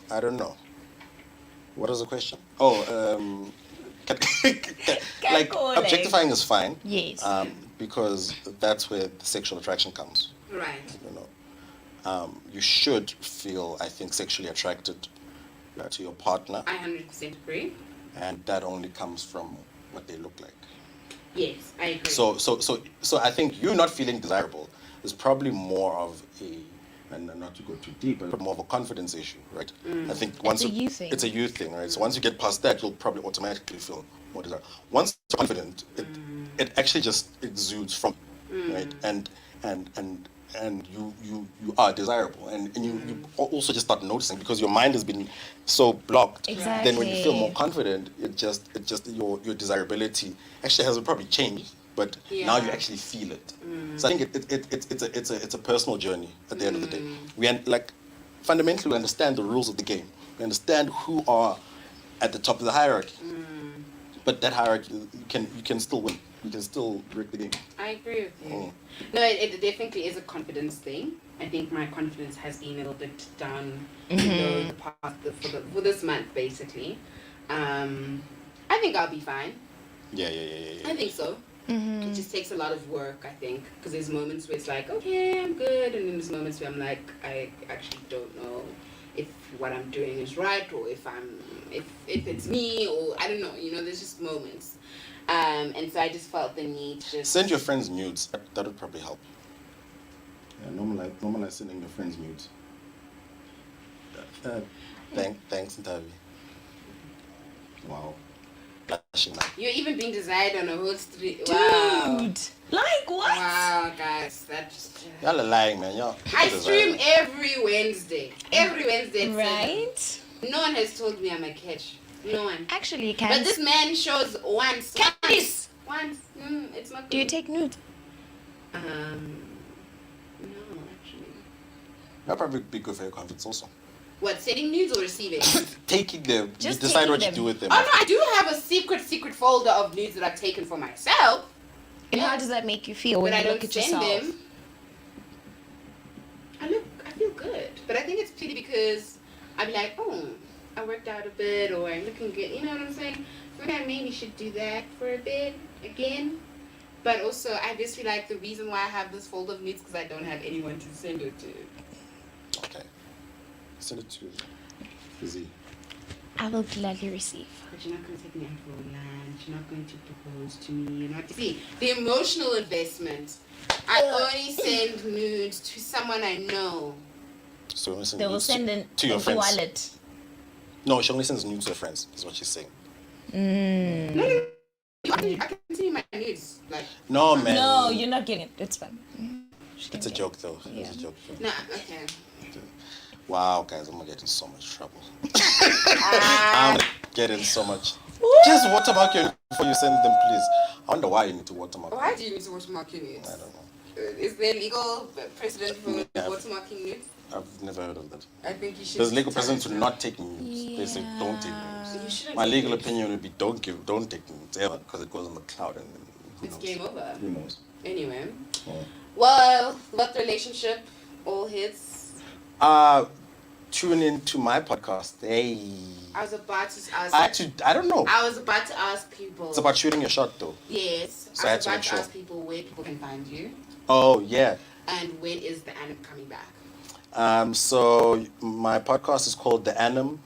What was the question? Oh, like Calling. objectifying is fine. Yes. Because that's where the sexual attraction comes. Right. You know, you should feel, I think, sexually attracted to your partner, I 100% agree. and that only comes from what they look like. Yes, I agree. So I think you not feeling desirable is probably more of a, and not to go too deep, but more of a confidence issue, right? I think once a you thing. it's a you thing, right? So once you get past that, you'll probably automatically feel more desirable. Once you're confident, it actually just exudes from, you, right? And you are desirable, and you also just start noticing because your mind has been so blocked. Then when you feel more confident, it just your desirability actually has probably changed, but now you actually feel it. So I think it's a personal journey at the end of the day. Fundamentally we understand the rules of the game. We understand who are at the top of the hierarchy, but that hierarchy you can still win. You can still break the game. I agree with you. No, it definitely is a confidence thing. I think my confidence has been a little bit down the past for this month, basically. I think I'll be fine. Yeah. I think so. It just takes a lot of work, I think, because there's moments where it's like, okay, I'm good, and then there's moments where I'm like, I actually don't know if what I'm doing is right, or if it's me, or I don't know. There's just moments. And so I just felt the need to just Send your friends nudes. That would probably help. Yeah, normalize sending your friends nudes. Thanks, Ntavi. Wow. Blushing now. You're even being desired on a whole street. Wow. Dude, like what? Wow, guys, that's. Y'all are lying, man. Y'all. I stream every Wednesday. Every Wednesday. at 7. Right? No one has told me I'm a catch. No one. Actually, you can. But this man shows once. Candice! Once. It's not. Do you good. take nudes? No, actually. That'll probably be good for your confidence also. What? Sending nudes or receiving? Taking them. Just you decide taking what them. you do with them. Oh no, I do have a secret folder of nudes that I've taken for myself. And how does that make you feel when But I you look don't at send yourself? them. I feel good. But I think it's purely because I'd be like, oh, I worked out a bit, or I'm looking good. You know what I'm saying? Maybe I maybe should do that for a bit again. But also, I just feel like the reason why I have this folder of nudes because I don't have anyone to send it to. Okay. Send it to Z. I will gladly receive. But you're not going to take me out for lunch. You're not going to propose to me. You're not. See, the emotional investment. I only send nudes to someone I know. So only send They will nudes send in to your a friends. wallet. No, she only sends nudes to her friends. Is what she's saying. No, I can see my nudes. Like, No, man. No, you're not getting it. It's fine. It's a joke, though. Yeah. It's a joke. no, okay. Wow, guys, I'm gonna get in so much trouble. I'm getting so much. Just watermark your before you send them, please. I wonder why you need to watermark. Why do you need to watermark your nudes? I don't know. Is there legal precedent for Yeah. watermarking nudes? I've never heard of that. I think you should. There's legal precedent to not take nudes. They say don't take nudes. You shouldn't My take legal nudes. opinion would be don't take nudes ever because it goes on the cloud and then who It's knows? game over. Who knows? Anyway. Yeah. Well, what relationship? All hits. Tune in to my podcast. Hey. I was about to ask. I don't know. I was about to ask people. It's about shooting a shot though. Yes. So I I had was to about make to sure. ask people where people can find you Oh yeah. and when is the anime coming back. So my podcast is called The Annum.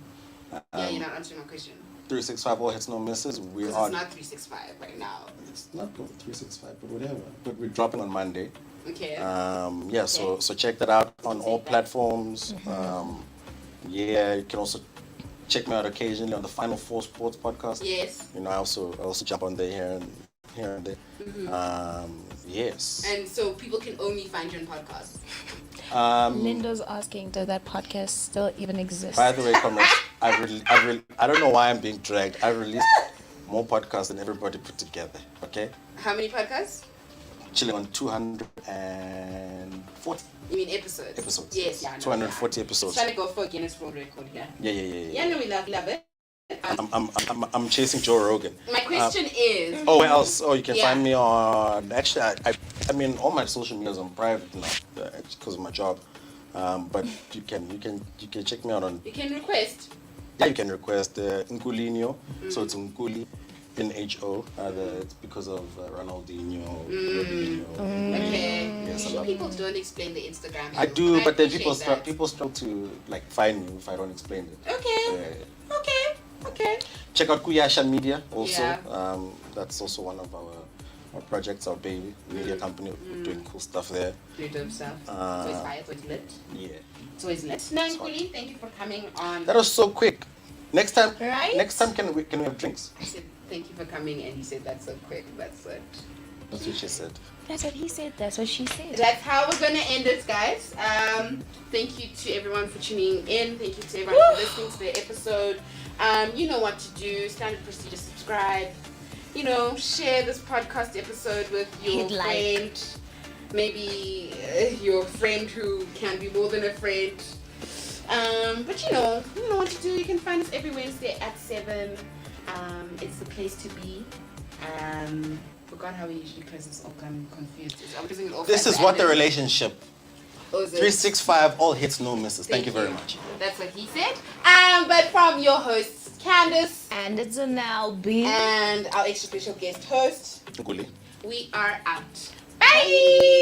Yeah, you're not answering my question. 365 all hits no misses. We Because are. it's not 365 right now. It's not called 365, but whatever. But we're dropping on Monday. Okay. Yeah. So Okay. so check that out on all Take that. platforms. Yeah, you can also check me out occasionally on the Final Four Sports podcast. Yes. You know, I also jump on there here and there. Yes. And so people can only find you on podcasts. Linda's asking, does that podcast still even exist? By the way, comrades, I don't know why I'm being dragged. I've released more podcasts than everybody put together. Okay, How many podcasts? chilling on 240 You mean episodes? episodes. Yes, yeah. I know, 240 yeah. episodes. Trying to go for a Guinness World Record here. Yeah. Yeah, no, we love it. I'm chasing Joe Rogan. My question is. Oh, where else? Oh, you can Yeah. find me on. Actually, I mean, all my social medias I'm private now because of my job. But you can check me out on. You can request. Yeah, you can request Nkulinho. So it's Nkuli, NHO. It's because of Ronaldinho. Ronaldinho. Okay. Yes, I Sure, love people don't explain the Instagram. I do, but then appreciate that. people struggle to like find me if I don't explain it. Okay. Okay. Check out Kuyasha Media also. Yeah. That's also one of our projects, our baby media company. We're doing cool stuff there. Do dope stuff. It's always fire, it's always lit. Yeah. It's always lit. Nankuli, thank you for coming on. That was so quick. Next time, Right? Next time, can we have drinks? I said thank you for coming, and you said that's so quick. That's it. That's what she said. That's what he said. That's what she said. That's how we're gonna end it, guys. Thank you to everyone for tuning in. Thank you to everyone for listening to the episode. You know what to do. Standard procedure: subscribe. You know, share this podcast episode with your Hit like. friend. Maybe your friend who can be more than a friend. But you know what to do. You can find us every Wednesday at 7. It's the place to be. Forgot how we usually close this all. I'm confused. I'm using it all. This is what the relationship. Oh, is it? 365, all hits, no misses. Thank you very much. That's what he said. But from your hosts, Candace, And it's a now B. and our extra special guest host, Nkuli. we are out. Bye!